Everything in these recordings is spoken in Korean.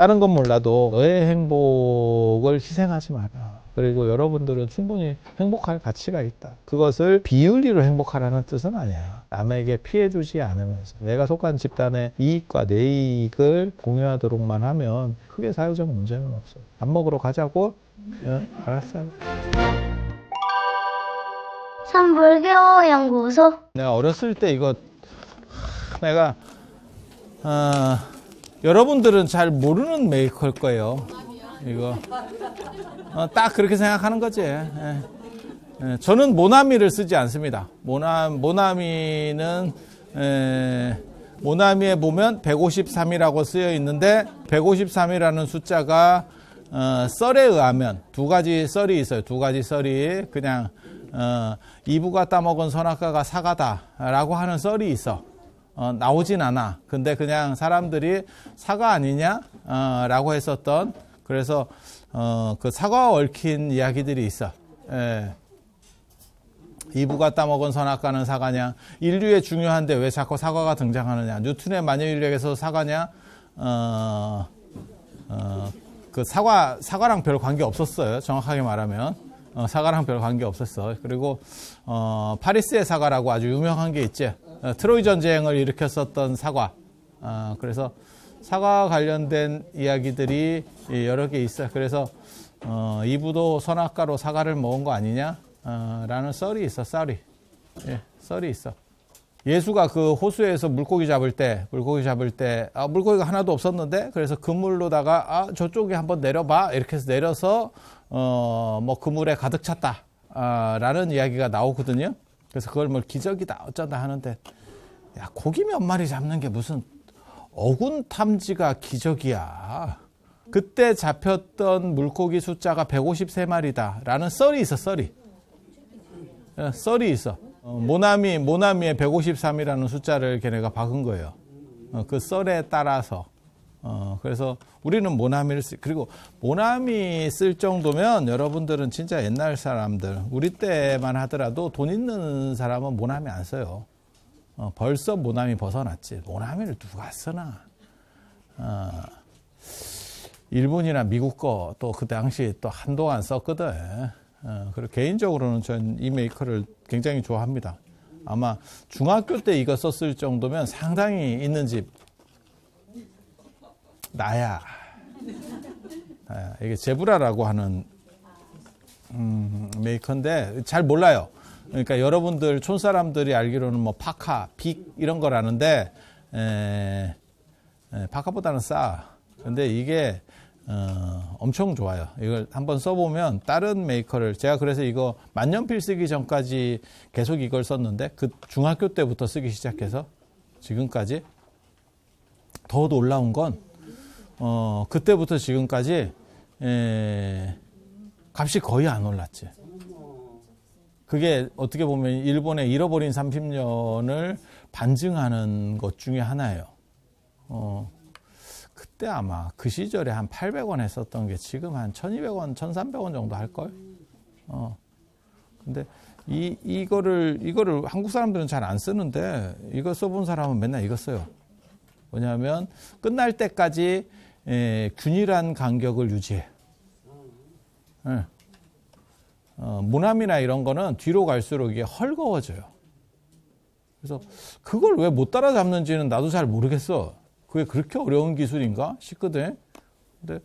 다른 건 몰라도 너의 행복을 희생하지 마라. 그리고 여러분들은 충분히 행복할 가치가 있다. 그것을 비윤리로 행복하라는 뜻은 아니야. 남에게 피해 주지 않으면서 내가 속한 집단의 이익과 내 이익을 공유하도록만 하면 크게 사회적 문제는 없어. 밥 먹으러 가자고? 알았어. 삼불교 연구소. 내가 어렸을 때 이거 내가 여러분들은 잘 모르는 메이커일 거예요. 이거 딱 그렇게 생각하는 거지. 저는 모나미를 쓰지 않습니다. 모나미는 모나미에 보면 153이라고 쓰여 있는데 153이라는 숫자가 썰에 의하면 두 가지 썰이 있어요. 두 가지 썰이 그냥 이브가 따먹은 선악과가 사과다라고 하는 썰이 있어. 나오진 않아. 근데 그냥 사람들이 사과 아니냐? 라고 했었던, 그래서, 그 사과와 얽힌 이야기들이 있어. 이브가 따먹은 선악과는 사과냐? 인류에 중요한데 왜 자꾸 사과가 등장하느냐? 뉴턴의 만유인력에서 사과냐? 그 사과랑 별 관계 없었어요. 정확하게 말하면. 사과랑 별 관계 없었어. 그리고, 파리스의 사과라고 아주 유명한 게 있지. 트로이 전쟁을 일으켰었던 사과. 그래서 사과 관련된 이야기들이 여러 개 있어요. 그래서 이브도 선악과로 사과를 먹은 거 아니냐? 라는 썰이 있어. 썰이. 예, 썰이 있어. 예수가 그 호수에서 물고기 잡을 때 물고기가 하나도 없었는데, 그래서 그물로다가 저쪽에 한번 내려봐 이렇게 해서 내려서 뭐 그물에 가득 찼다 라는 이야기가 나오거든요. 그래서 그걸 뭐 기적이다 어쩐다 하는데, 야, 고기 몇 마리 잡는 게 무슨 어군 탐지가 기적이야. 그때 잡혔던 물고기 숫자가 153마리다 라는 썰이 있어. 썰이 있어. 모나미에 153이라는 숫자를 걔네가 박은 거예요. 그 썰에 따라서. 그래서 우리는 모나미를 그리고 모나미 쓸 정도면 여러분들은 진짜 옛날 사람들, 우리 때만 하더라도 돈 있는 사람은 모나미 안 써요. 벌써 모나미 벗어났지. 모나미를 누가 쓰나? 일본이나 미국 거 또 그 당시 또 한동안 썼거든. 그리고 개인적으로는 전 이 메이커를 굉장히 좋아합니다. 아마 중학교 때 이거 썼을 정도면 상당히 있는 집 나야. 이게 제브라라고 하는 메이커인데 잘 몰라요. 그러니까 여러분들 촌사람들이 알기로는 뭐 파카, 빅 이런 거라는데 파카보다는 싸. 근데 이게 엄청 좋아요. 이걸 한번 써보면 다른 메이커를, 제가 그래서 이거 만년필 쓰기 전까지 계속 이걸 썼는데, 그 중학교 때부터 쓰기 시작해서 지금까지 더 놀라운 건 그때부터 지금까지 값이 거의 안 올랐지. 그게 어떻게 보면 일본의 잃어버린 30년을 반증하는 것 중에 하나예요. 그때 아마 그 시절에 한 800원 했었던 게 지금 한 1200원, 1300원 정도 할걸? 근데 이거를 한국 사람들은 잘 안 쓰는데, 이거 써본 사람은 맨날 이거 써요. 뭐냐면, 끝날 때까지 균일한 간격을 유지해. 모나미나 이런 거는 뒤로 갈수록 이게 헐거워져요. 그래서 그걸 왜 못 따라잡는지는 나도 잘 모르겠어. 그게 그렇게 어려운 기술인가 싶거든. 근데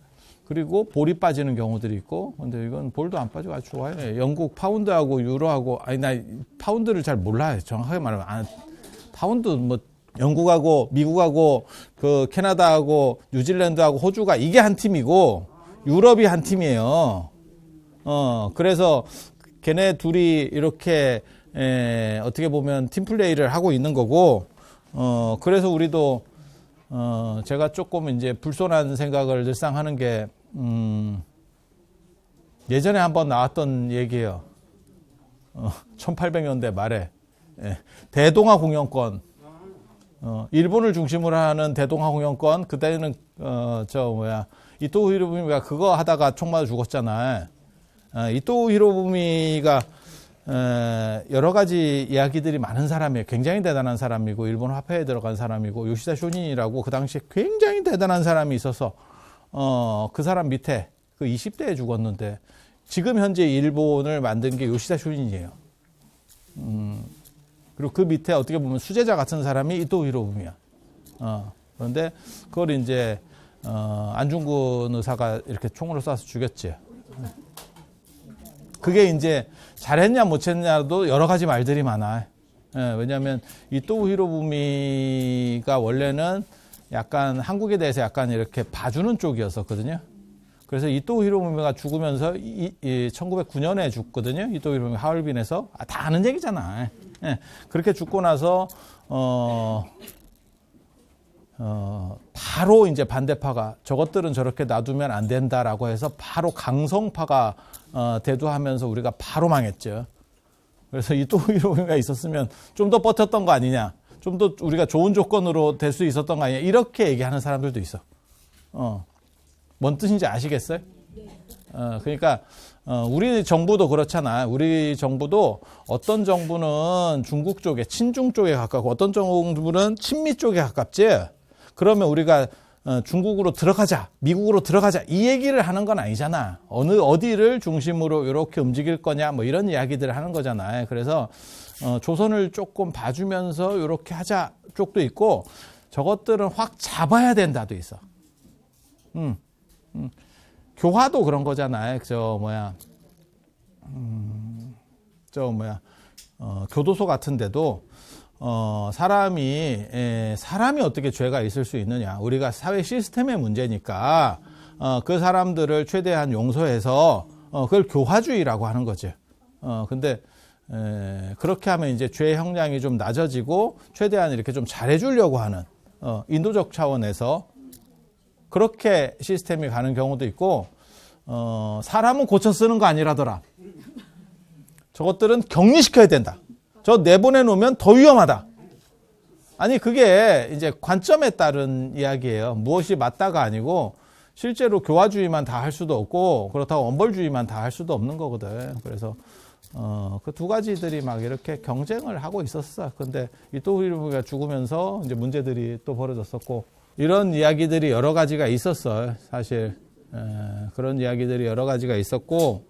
그리고 볼이 빠지는 경우들이 있고, 근데 이건 볼도 안 빠지고 아주 좋아해. 영국 파운드하고 유로하고, 아니 나 파운드를 잘 몰라요. 정확하게 말하면 파운드 뭐 영국하고 미국하고 그 캐나다하고 뉴질랜드하고 호주가 이게 한 팀이고 유럽이 한 팀이에요. 그래서 걔네 둘이 이렇게 어떻게 보면 팀플레이를 하고 있는 거고, 그래서 우리도 제가 조금 이제 불손한 생각을 늘상 하는 게, 예전에 한번 나왔던 얘기예요. 1800년대 말에 대동아 공영권, 일본을 중심으로 하는 대동아 공영권, 그때는 이토 히로부미가 그거 하다가 총 맞아 죽었잖아. 이토 히로부미가 여러 가지 이야기들이 많은 사람이에요. 굉장히 대단한 사람이고, 일본 화폐에 들어간 사람이고, 요시다 쇼닌이라고 그 당시에 굉장히 대단한 사람이 있어서 그 사람 밑에 그 20대에 죽었는데 지금 현재 일본을 만든 게 요시다 쇼인이에요. 그리고 그 밑에 어떻게 보면 수제자 같은 사람이 이토 히로부미야. 그런데 그걸 이제 안중근 의사가 이렇게 총으로 쏴서 죽였지. 그게 이제 잘했냐 못했냐도 여러 가지 말들이 많아. 왜냐하면 이토 히로부미가 원래는 약간 한국에 대해서 약간 이렇게 봐주는 쪽이었었거든요. 그래서 이토 히로부미가 죽으면서 1909년에 죽거든요. 이토 히로부미 하얼빈에서. 다 아는 얘기잖아. 그렇게 죽고 나서 바로 이제 반대파가 저것들은 저렇게 놔두면 안 된다라고 해서 바로 강성파가 대두하면서 우리가 바로 망했죠. 그래서 이토 히로부미가 있었으면 좀 더 버텼던 거 아니냐. 좀 더 우리가 좋은 조건으로 될 수 있었던 거 아니냐. 이렇게 얘기하는 사람들도 있어. 뭔 뜻인지 아시겠어요? 그러니까 우리 정부도 그렇잖아. 우리 정부도 어떤 정부는 중국 쪽에 친중 쪽에 가깝고 어떤 정부는 친미 쪽에 가깝지. 그러면 우리가 중국으로 들어가자, 미국으로 들어가자 이 얘기를 하는 건 아니잖아. 어디를 중심으로 이렇게 움직일 거냐 뭐 이런 이야기들을 하는 거잖아요. 그래서 조선을 조금 봐주면서 이렇게 하자 쪽도 있고 저것들은 확 잡아야 된다도 있어. 교화도 그런 거잖아요. 교도소 같은데도 사람이 어떻게 죄가 있을 수 있느냐. 우리가 사회 시스템의 문제니까 그 사람들을 최대한 용서해서 그걸 교화주의라고 하는 거지. 근데 그렇게 하면 이제 죄 형량이 좀 낮아지고 최대한 이렇게 좀 잘해주려고 하는 인도적 차원에서 그렇게 시스템이 가는 경우도 있고, 사람은 고쳐 쓰는 거 아니라더라. 저것들은 격리시켜야 된다. 저 내보내 놓으면 더 위험하다. 아니, 그게 이제 관점에 따른 이야기예요. 무엇이 맞다가 아니고, 실제로 교화주의만 다 할 수도 없고, 그렇다고 원벌주의만 다 할 수도 없는 거거든. 그래서, 그 두 가지들이 막 이렇게 경쟁을 하고 있었어. 근데 이토 히로부미가 죽으면서 이제 문제들이 또 벌어졌었고, 이런 이야기들이 여러 가지가 있었어요. 사실 그런 이야기들이 여러 가지가 있었고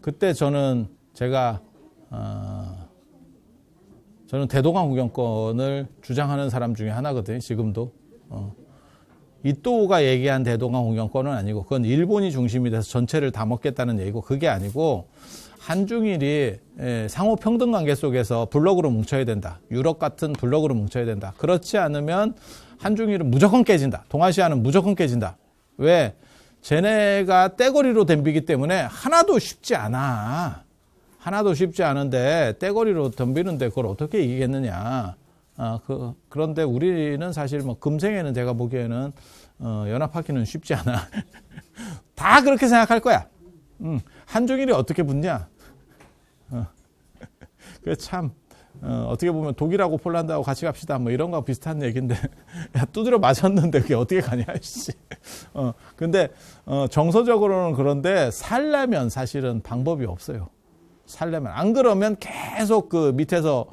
그때 저는 대동강 후경권을 주장하는 사람 중에 하나거든요. 지금도 이토가 얘기한 대동강 후경권은 아니고 그건 일본이 중심이 돼서 전체를 다 먹겠다는 얘기고 그게 아니고 한중일이 상호 평등 관계 속에서 블록으로 뭉쳐야 된다. 유럽 같은 블록으로 뭉쳐야 된다. 그렇지 않으면 한중일은 무조건 깨진다. 동아시아는 무조건 깨진다. 왜? 쟤네가 떼거리로 덤비기 때문에 하나도 쉽지 않아. 하나도 쉽지 않은데 떼거리로 덤비는데 그걸 어떻게 이기겠느냐. 그런데 우리는 사실 뭐 금생에는 제가 보기에는 연합하기는 쉽지 않아. 다 그렇게 생각할 거야. 한중일이 어떻게 붙냐? 그 참 어떻게 보면 독일하고 폴란드하고 같이 갑시다 뭐 이런 거 비슷한 얘기인데 야 두드려 맞았는데 그게 어떻게 가냐 씨. 근데 정서적으로는 그런데 살려면 사실은 방법이 없어요. 살려면 안 그러면 계속 그 밑에서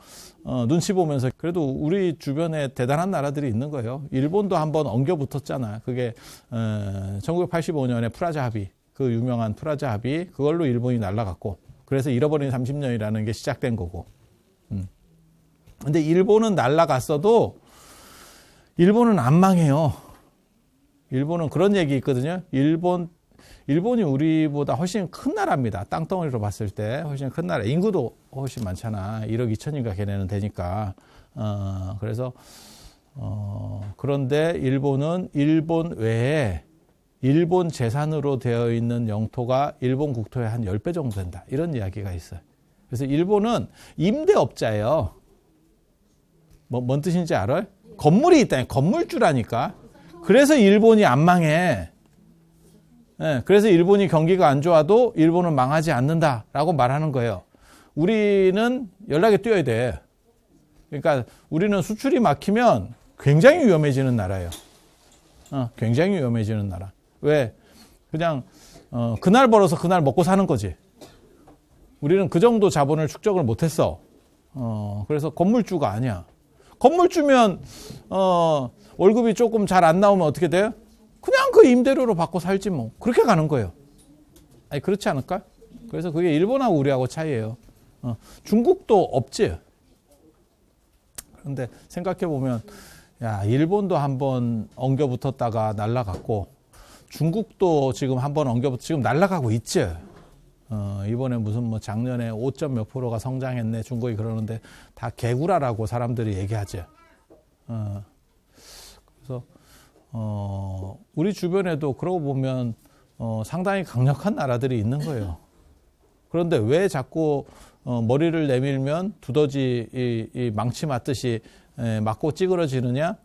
눈치 보면서 그래도 우리 주변에 대단한 나라들이 있는 거예요. 일본도 한번 엉겨 붙었잖아. 그게 1985년에 프라자 합의. 그 유명한 프라자 합의 그걸로 일본이 날아갔고 그래서 잃어버린 30년이라는 게 시작된 거고. 근데 일본은 날아갔어도 일본은 안 망해요. 일본은 그런 얘기 있거든요. 일본이 우리보다 훨씬 큰 나라입니다. 땅덩어리로 봤을 때 훨씬 큰 나라. 인구도 훨씬 많잖아. 1억 2천인가 걔네는 되니까. 그래서 그런데 일본은 일본 외에 일본 재산으로 되어 있는 영토가 일본 국토의 한 10배 정도 된다. 이런 이야기가 있어요. 그래서 일본은 임대업자예요. 뭔 뜻인지 알아요? 건물이 있다. 건물주라니까. 그래서 일본이 안 망해. 네, 그래서 일본이 경기가 안 좋아도 일본은 망하지 않는다라고 말하는 거예요. 우리는 연락이 뛰어야 돼. 그러니까 우리는 수출이 막히면 굉장히 위험해지는 나라예요. 굉장히 위험해지는 나라. 왜? 그냥 그날 벌어서 그날 먹고 사는 거지. 우리는 그 정도 자본을 축적을 못했어. 그래서 건물주가 아니야. 건물주면 월급이 조금 잘 안 나오면 어떻게 돼요? 그냥 그 임대료로 받고 살지 뭐. 그렇게 가는 거예요. 아니, 그렇지 않을까? 그래서 그게 일본하고 우리하고 차이예요. 중국도 없지. 그런데 생각해 보면, 야, 일본도 한번 엉겨 붙었다가 날아갔고, 중국도 지금 한번 엉겨 붙어 지금 날아가고 있지. 이번에 무슨 뭐 작년에 5점 몇 프로가 성장했네 중국이 그러는데 다 개구라라고 사람들이 얘기하지. 그래서 우리 주변에도 그러고 보면 상당히 강력한 나라들이 있는 거예요. 그런데 왜 자꾸 머리를 내밀면 두더지 이 망치 맞듯이 맞고 찌그러지느냐?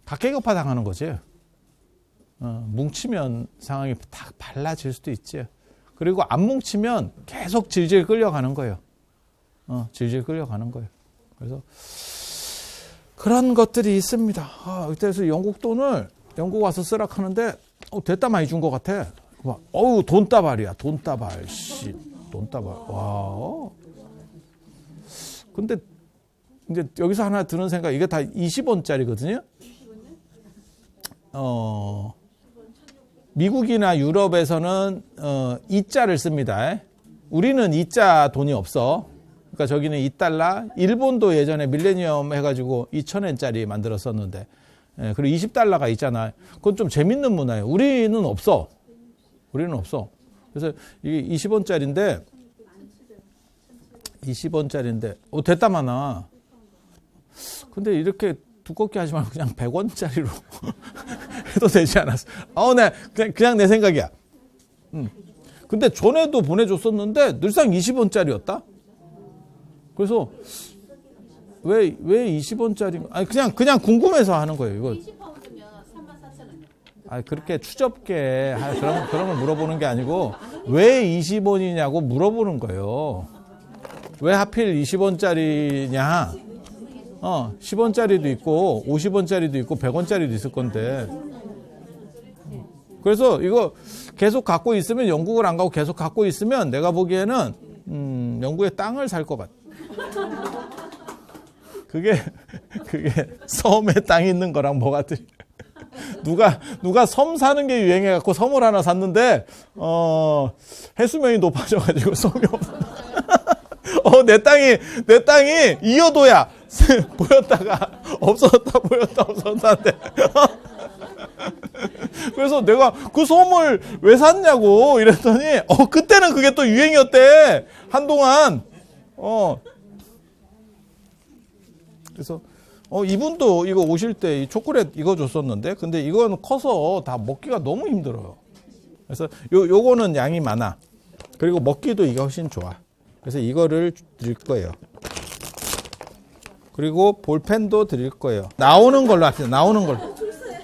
각계격파 당하는 거지. 뭉치면 상황이 딱 달라질 수도 있지. 그리고 안 뭉치면 계속 질질 끌려가는 거예요. 질질 끌려가는 거예요. 그래서 그런 것들이 있습니다. 그래서 영국 돈을 영국 와서 쓰라 하는데 됐다 많이 준 것 같아. 어우 돈다발이야. 돈다발. 씨, 돈다발. 와. 근데 이제 여기서 하나 드는 생각, 이게 다 20원짜리거든요. 미국이나 유럽에서는 이자를 씁니다. 우리는 이자 돈이 없어. 그러니까 저기는 2달러. 일본도 예전에 밀레니엄 해가지고 2,000엔짜리 만들었었는데, 그리고 20달러가 있잖아요. 그건 좀 재밌는 문화예요. 우리는 없어. 우리는 없어. 그래서 이게 20원짜리인데, 됐다 많아. 근데 이렇게 두껍게 하지 말고 그냥 100원짜리로 해도 되지 않았어. 네, 그냥 내 생각이야. 근데 전에도 보내줬었는데 늘상 20원짜리였다? 그래서 왜 20원짜리? 아니 그냥 궁금해서 하는 거예요. 이거. 20파운드면 34,000원. 아니 그렇게 추접게 그런 걸 물어보는 게 아니고 왜 20원이냐고 물어보는 거예요. 왜 하필 20원짜리냐? 10원짜리도 있고 50원짜리도 있고 100원짜리도 있을 건데. 그래서 이거 계속 갖고 있으면, 영국을 안 가고 계속 갖고 있으면 내가 보기에는 영국에 땅을 살 것 같아. 그게 섬에 땅 있는 거랑 뭐 같아. 누가 섬 사는 게 유행해 갖고 섬을 하나 샀는데 해수면이 높아져가지고 섬이 없어. 내 땅이 이어도야. 보였다가 없어졌다 보였다 없어졌다는데. 그래서 내가 그 섬을 왜 샀냐고 이랬더니 그때는 그게 또 유행이었대. 한동안. 그래서 이분도 이거 오실 때 이 초콜릿 이거 줬었는데, 근데 이건 커서 다 먹기가 너무 힘들어요. 그래서 요거는 양이 많아. 그리고 먹기도 이게 훨씬 좋아. 그래서 이거를 드릴 거예요. 그리고 볼펜도 드릴 거예요. 나오는 걸로 합시다. 나오는 걸로.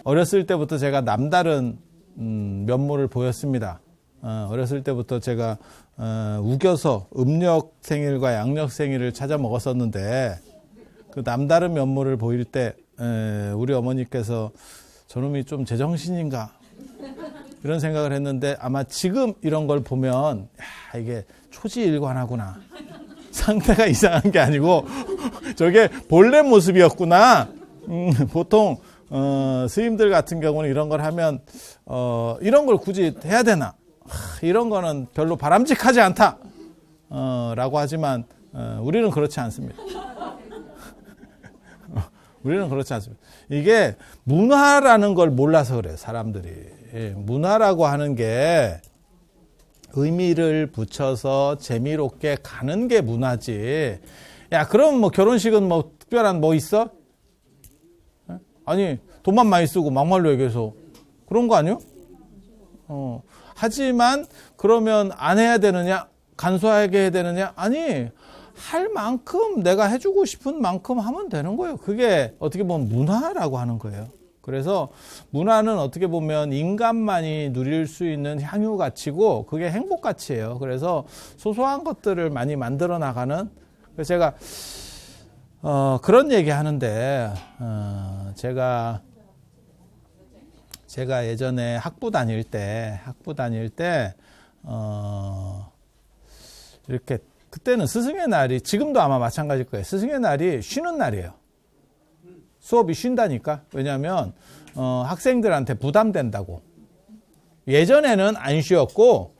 어렸을 때부터 제가 남다른 면모를 보였습니다. 어렸을 때부터 제가 우겨서 음력 생일과 양력 생일을 찾아 먹었었는데, 그 남다른 면모를 보일 때 우리 어머니께서 저놈이 좀 제정신인가 이런 생각을 했는데, 아마 지금 이런 걸 보면 이게 초지일관하구나, 상태가 이상한 게 아니고 저게 본래 모습이었구나. 보통 스님들 같은 경우는 이런 걸 하면 이런 걸 굳이 해야 되나, 이런 거는 별로 바람직하지 않다 라고 하지만 우리는 그렇지 않습니다. 우리는 그렇지 않습니다. 이게 문화라는 걸 몰라서 그래요, 사람들이. 문화라고 하는 게 의미를 붙여서 재미롭게 가는 게 문화지. 야, 그럼 뭐 결혼식은 뭐 특별한 뭐 있어? 아니, 돈만 많이 쓰고 막말로 얘기해서 그런 거 아니요? 하지만 그러면 안 해야 되느냐? 간소하게 해야 되느냐? 아니, 할 만큼 내가 해주고 싶은 만큼 하면 되는 거예요. 그게 어떻게 보면 문화라고 하는 거예요. 그래서 문화는 어떻게 보면 인간만이 누릴 수 있는 향유 가치고, 그게 행복 가치예요. 그래서 소소한 것들을 많이 만들어 나가는. 그래서 제가 그런 얘기 하는데, 제가 예전에 학부 다닐 때 이렇게, 그때는 스승의 날이, 지금도 아마 마찬가지일 거예요. 스승의 날이 쉬는 날이에요. 수업이 쉰다니까. 왜냐하면 학생들한테 부담된다고. 예전에는 안 쉬었고,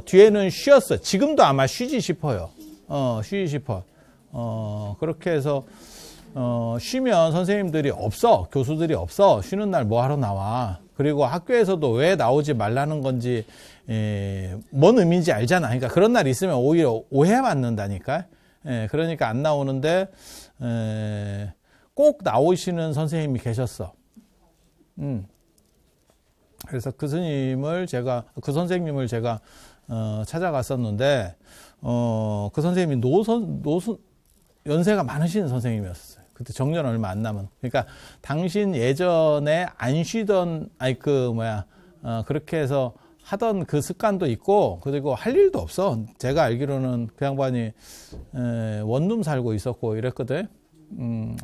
뒤에는 쉬었어. 지금도 아마 쉬지 싶어요. 쉬지 싶어. 그렇게 해서, 쉬면 선생님들이 없어. 교수들이 없어. 쉬는 날 뭐 하러 나와. 그리고 학교에서도 왜 나오지 말라는 건지, 뭔 의미인지 알잖아. 그러니까 그런 날 있으면 오히려 오해받는다니까. 그러니까 안 나오는데, 꼭 나오시는 선생님이 계셨어. 그래서 그 선생님을 제가 찾아갔었는데, 그 선생님이 연세가 많으신 선생님이었어요. 그때 정년 얼마 안 남은. 그러니까 당신 예전에 안 쉬던, 그렇게 해서 하던 그 습관도 있고, 그리고 할 일도 없어. 제가 알기로는 그 양반이 원룸 살고 있었고 이랬거든.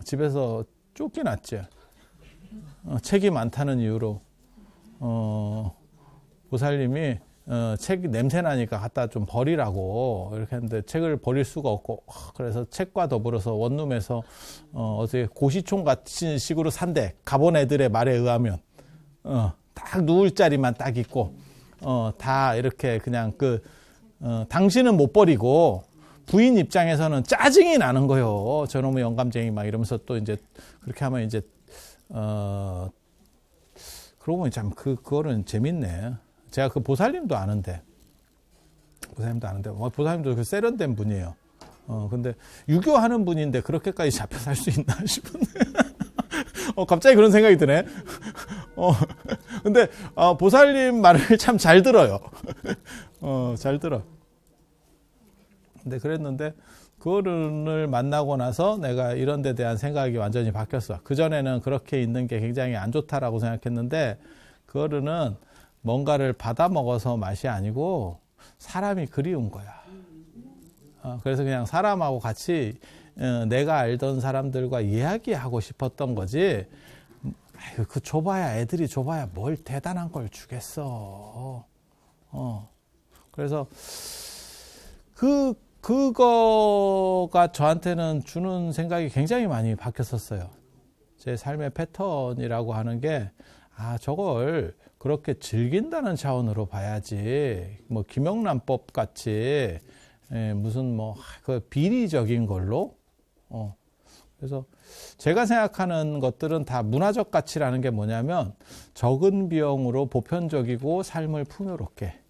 집에서 쫓겨났지. 책이 많다는 이유로. 보살님이 책이 냄새나니까 갖다 좀 버리라고 이렇게 했는데 책을 버릴 수가 없고, 그래서 책과 더불어서 원룸에서 어떻게 고시촌 같은 식으로 산대. 가본 애들의 말에 의하면 딱 누울 자리만 딱 있고, 다 이렇게 그냥 당신은 못 버리고 부인 입장에서는 짜증이 나는 거예요. 저놈의 영감쟁이 막 이러면서 또 이제 그렇게 하면 이제 그러고 보니 참 그거는 재밌네. 제가 그 보살님도 아는데 보살님도 그 세련된 분이에요. 근데 유교하는 분인데 그렇게까지 잡혀 살 수 있나 싶은데. 갑자기 그런 생각이 드네. 근데 보살님 말을 참 잘 들어요. 잘 들어. 근데 그랬는데 그 어른을 만나고 나서 내가 이런 데 대한 생각이 완전히 바뀌었어. 그전에는 그렇게 있는 게 굉장히 안 좋다라고 생각했는데, 그 어른은 뭔가를 받아 먹어서 맛이 아니고 사람이 그리운 거야. 그래서 그냥 사람하고 같이 내가 알던 사람들과 이야기하고 싶었던 거지. 아이고, 애들이 줘봐야 뭘 대단한 걸 주겠어. 그래서 그거가 저한테는 주는 생각이 굉장히 많이 바뀌었었어요. 제 삶의 패턴이라고 하는 게, 저걸 그렇게 즐긴다는 차원으로 봐야지, 뭐 김영란법 같이 무슨 그 비리적인 걸로. 그래서 제가 생각하는 것들은 다 문화적 가치라는 게 뭐냐면, 적은 비용으로 보편적이고 삶을 풍요롭게.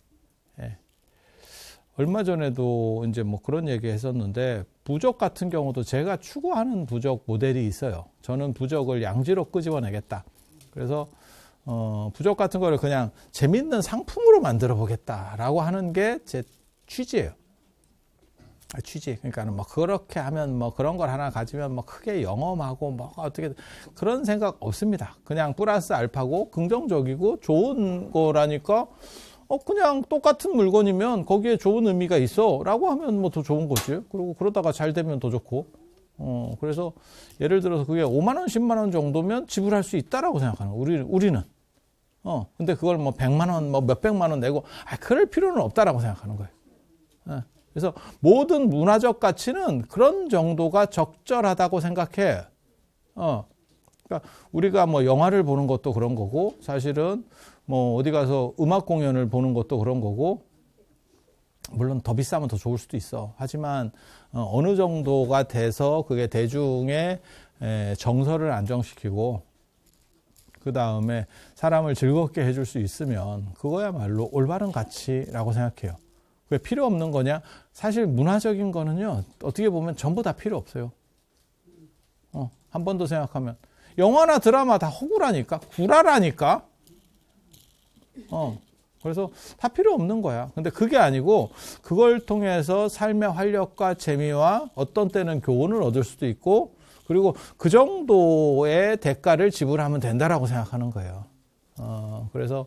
얼마 전에도 이제 그런 얘기 했었는데, 부적 같은 경우도 제가 추구하는 부적 모델이 있어요. 저는 부적을 양지로 끄집어내겠다. 그래서 부적 같은 거를 그냥 재밌는 상품으로 만들어 보겠다라고 하는 게 제 취지예요. 취지. 그러니까는 그렇게 하면 그런 걸 하나 가지면 크게 영험하고 어떻게 그런 생각 없습니다. 그냥 플러스 알파고 긍정적이고 좋은 거라니까, 그냥 똑같은 물건이면 거기에 좋은 의미가 있어 라고 하면 더 좋은 거지. 그리고 그러다가 잘 되면 더 좋고. 그래서 예를 들어서 그게 5만 원, 10만 원 정도면 지불할 수 있다라고 생각하는 거예요. 우리는. 근데 그걸 100만 원, 몇백만 원 내고, 그럴 필요는 없다라고 생각하는 거예요. 그래서 모든 문화적 가치는 그런 정도가 적절하다고 생각해. 그러니까 우리가 영화를 보는 것도 그런 거고, 사실은 어디 가서 음악 공연을 보는 것도 그런 거고, 물론 더 비싸면 더 좋을 수도 있어. 하지만 어느 정도가 돼서 그게 대중의 정서를 안정시키고, 그 다음에 사람을 즐겁게 해줄 수 있으면 그거야말로 올바른 가치라고 생각해요. 왜 필요 없는 거냐? 사실 문화적인 거는요, 어떻게 보면 전부 다 필요 없어요. 한 번 더 생각하면 영화나 드라마 다 허구라니까, 구라라니까. 그래서 다 필요 없는 거야. 근데 그게 아니고, 그걸 통해서 삶의 활력과 재미와 어떤 때는 교훈을 얻을 수도 있고, 그리고 그 정도의 대가를 지불하면 된다라고 생각하는 거예요. 그래서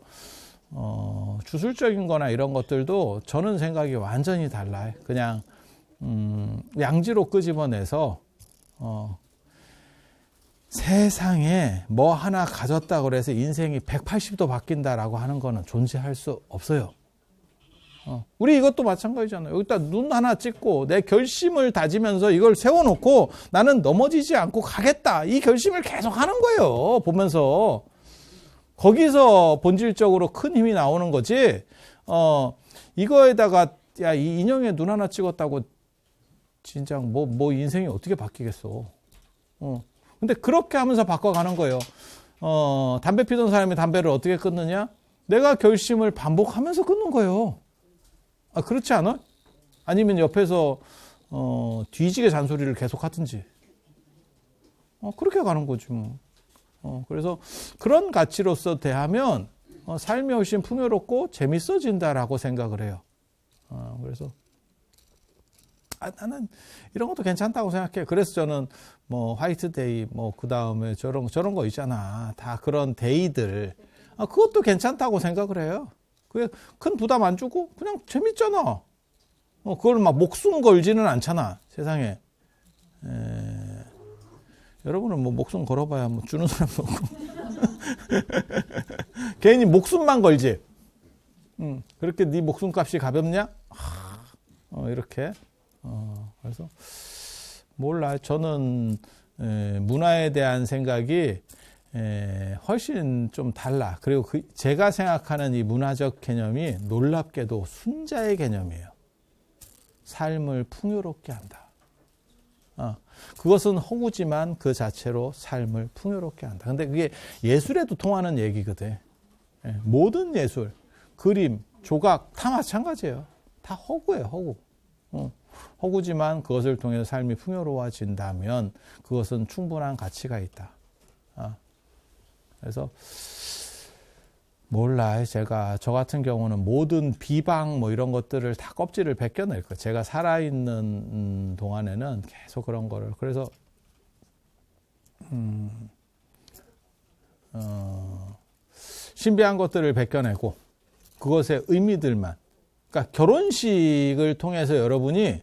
주술적인 거나 이런 것들도 저는 생각이 완전히 달라요. 그냥 양지로 끄집어내서 세상에 뭐 하나 가졌다고 그래서 인생이 180도 바뀐다라고 하는 거는 존재할 수 없어요. 우리 이것도 마찬가지잖아요. 여기다 눈 하나 찍고 내 결심을 다지면서 이걸 세워놓고 나는 넘어지지 않고 가겠다, 이 결심을 계속 하는 거예요. 보면서. 거기서 본질적으로 큰 힘이 나오는 거지. 이거에다가 야, 이 인형에 눈 하나 찍었다고 진짜 뭐 인생이 어떻게 바뀌겠어. 근데 그렇게 하면서 바꿔가는 거예요. 담배 피던 사람이 담배를 어떻게 끊느냐? 내가 결심을 반복하면서 끊는 거예요. 아, 그렇지 않아? 아니면 옆에서 뒤지게 잔소리를 계속 하든지. 그렇게 가는 거지 뭐. 그래서 그런 가치로서 대하면 삶이 훨씬 풍요롭고 재밌어진다라고 생각을 해요. 그래서 나는 이런 것도 괜찮다고 생각해. 그래서 저는 뭐 화이트데이 그 다음에 저런 거 있잖아. 다 그런 데이들. 그것도 괜찮다고 생각을 해요. 그게 큰 부담 안 주고 그냥 재밌잖아. 그걸 막 목숨 걸지는 않잖아. 세상에. 여러분은 뭐 목숨 걸어봐야 뭐 주는 사람도 없고. 괜히 목숨만 걸지. 그렇게 네 목숨값이 가볍냐? 이렇게. 그래서 몰라. 저는 문화에 대한 생각이 훨씬 좀 달라. 그리고 제가 생각하는 이 문화적 개념이 놀랍게도 순자의 개념이에요. 삶을 풍요롭게 한다. 그것은 허구지만 그 자체로 삶을 풍요롭게 한다. 근데 그게 예술에도 통하는 얘기거든. 모든 예술, 그림, 조각 다 마찬가지예요. 다 허구예요, 허구. 허구지만 그것을 통해서 삶이 풍요로워진다면 그것은 충분한 가치가 있다. 그래서 몰라. 제가 저 같은 경우는 모든 비방 뭐 이런 것들을 다 껍질을 벗겨낼 거예요. 제가 살아있는 동안에는 계속 그런 거를. 그래서 신비한 것들을 벗겨내고 그것의 의미들만. 그러니까 결혼식을 통해서 여러분이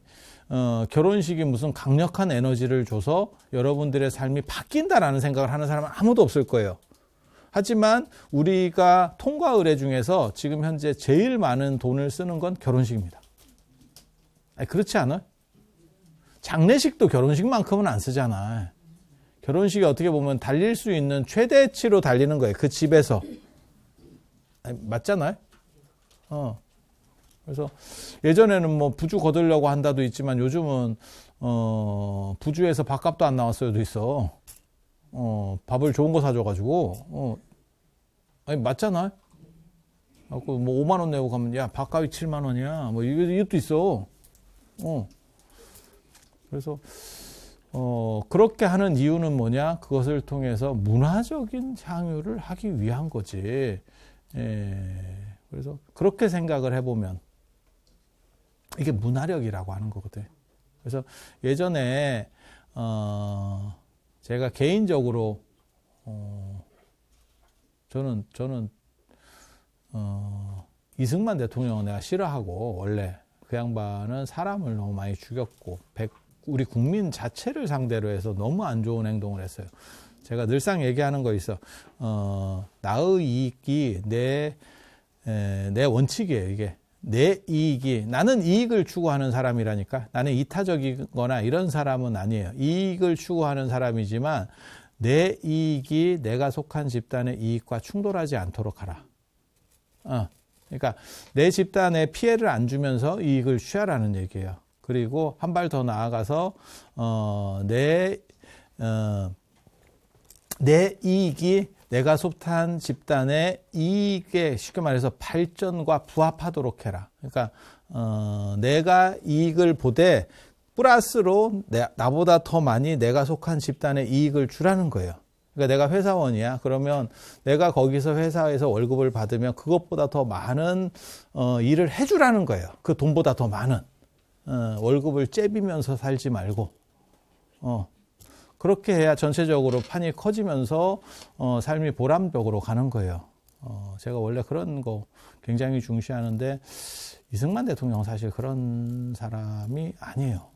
결혼식이 무슨 강력한 에너지를 줘서 여러분들의 삶이 바뀐다라는 생각을 하는 사람은 아무도 없을 거예요. 하지만 우리가 통과 의례 중에서 지금 현재 제일 많은 돈을 쓰는 건 결혼식입니다. 그렇지 않아요? 장례식도 결혼식만큼은 안 쓰잖아. 결혼식이 어떻게 보면 달릴 수 있는 최대치로 달리는 거예요. 그 집에서. 맞잖아요? 그래서 예전에는 뭐 부주 거두려고 한다도 있지만 요즘은 부주에서 밥값도 안 나왔어요도 있어. 밥을 좋은 거 사줘가지고 아니 맞잖아. 뭐 5만 원 내고 가면 야 밥값이 7만 원이야. 뭐 이것도 있어. 그래서 그렇게 하는 이유는 뭐냐? 그것을 통해서 문화적인 향유를 하기 위한 거지. 그래서 그렇게 생각을 해보면 이게 문화력이라고 하는 거거든. 그래서 예전에 제가 개인적으로 저는 이승만 대통령은 내가 싫어하고 원래 그 양반은 사람을 너무 많이 죽였고 우리 국민 자체를 상대로 해서 너무 안 좋은 행동을 했어요. 제가 늘상 얘기하는 거 있어. 나의 이익이 내 원칙이에요. 이게 내 이익이 나는 이익을 추구하는 사람이라니까. 나는 이타적이거나 이런 사람은 아니에요. 이익을 추구하는 사람이지만 내 이익이 내가 속한 집단의 이익과 충돌하지 않도록 하라. 그러니까 내 집단에 피해를 안 주면서 이익을 취하라는 얘기예요. 그리고 한 발 더 나아가서 내 이익이 내가 속한 집단의 이익에 쉽게 말해서 발전과 부합하도록 해라. 그러니까 내가 이익을 보되 플러스로 나보다 더 많이 내가 속한 집단의 이익을 주라는 거예요. 그러니까 내가 회사원이야. 그러면 내가 거기서 회사에서 월급을 받으면 그것보다 더 많은 일을 해주라는 거예요. 그 돈보다 더 많은 월급을 째비면서 살지 말고 그렇게 해야 전체적으로 판이 커지면서 삶이 보람벽으로 가는 거예요. 제가 원래 그런 거 굉장히 중시하는데 이승만 대통령은 사실 그런 사람이 아니에요.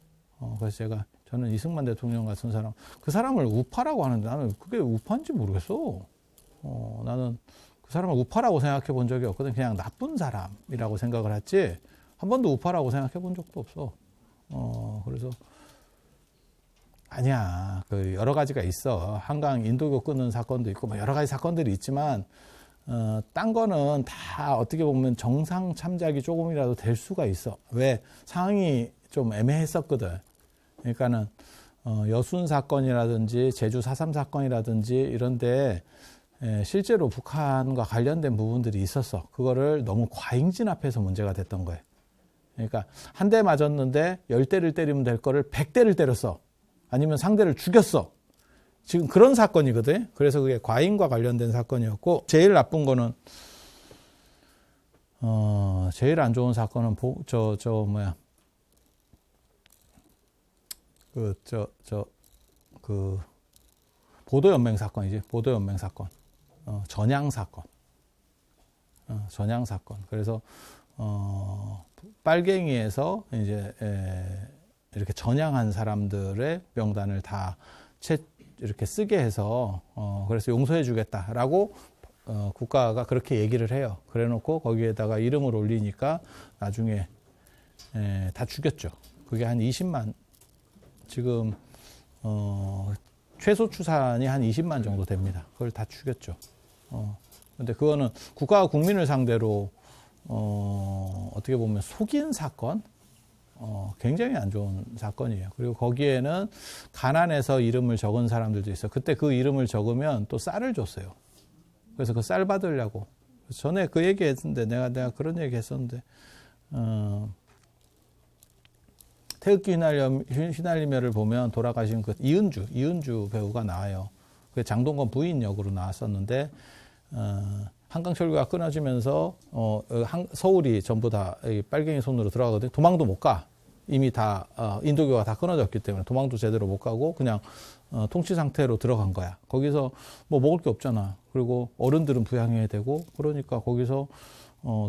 그래서 저는 이승만 대통령 같은 사람, 그 사람을 우파라고 하는데 나는 그게 우파인지 모르겠어. 나는 그 사람을 우파라고 생각해 본 적이 없거든. 그냥 나쁜 사람이라고 생각을 했지 한 번도 우파라고 생각해 본 적도 없어. 그래서 아니야. 그 여러 가지가 있어. 한강 인도교 끊는 사건도 있고 뭐 여러 가지 사건들이 있지만 딴 거는 다 어떻게 보면 정상 참작이 조금이라도 될 수가 있어. 왜? 상황이 좀 애매했었거든. 그러니까는, 여순 사건이라든지 제주 4.3 사건이라든지 이런데 실제로 북한과 관련된 부분들이 있었어. 그거를 너무 과잉진압해서 문제가 됐던 거예요. 그러니까 한 대 맞았는데 10대를 때리면 될 거를 100대를 때렸어. 아니면 상대를 죽였어. 지금 그런 사건이거든. 그래서 그게 과잉과 관련된 사건이었고, 제일 나쁜 거는 제일 안 좋은 사건은 보도연맹 사건이지. 보도연맹 사건. 전향 사건. 전향 사건. 그래서 빨갱이에서 이제 이렇게 전향한 사람들의 명단을 다 이렇게 쓰게 해서 그래서 용서해 주겠다라고 국가가 그렇게 얘기를 해요. 그래 놓고 거기에다가 이름을 올리니까 나중에 다 죽였죠. 그게 한 20만, 지금 최소 추산이 한 20만 정도 됩니다. 그걸 다 죽였죠. 근데 그거는 국가가 국민을 상대로 어떻게 보면 속인 사건, 굉장히 안 좋은 사건이에요. 그리고 거기에는 가난해서 이름을 적은 사람들도 있어요. 그때 그 이름을 적으면 또 쌀을 줬어요. 그래서 그 쌀 받으려고. 전에 그 얘기 했는데, 내가 그런 얘기 했었는데, 태극기 휘날리며를 보면 돌아가신 그 이은주 배우가 나와요. 그 장동건 부인 역으로 나왔었는데, 한강철교가 끊어지면서 서울이 전부 다 빨갱이 손으로 들어가거든요. 도망도 못 가. 이미 다 인도교가 다 끊어졌기 때문에 도망도 제대로 못 가고 그냥 통치 상태로 들어간 거야. 거기서 뭐 먹을 게 없잖아. 그리고 어른들은 부양해야 되고, 그러니까 거기서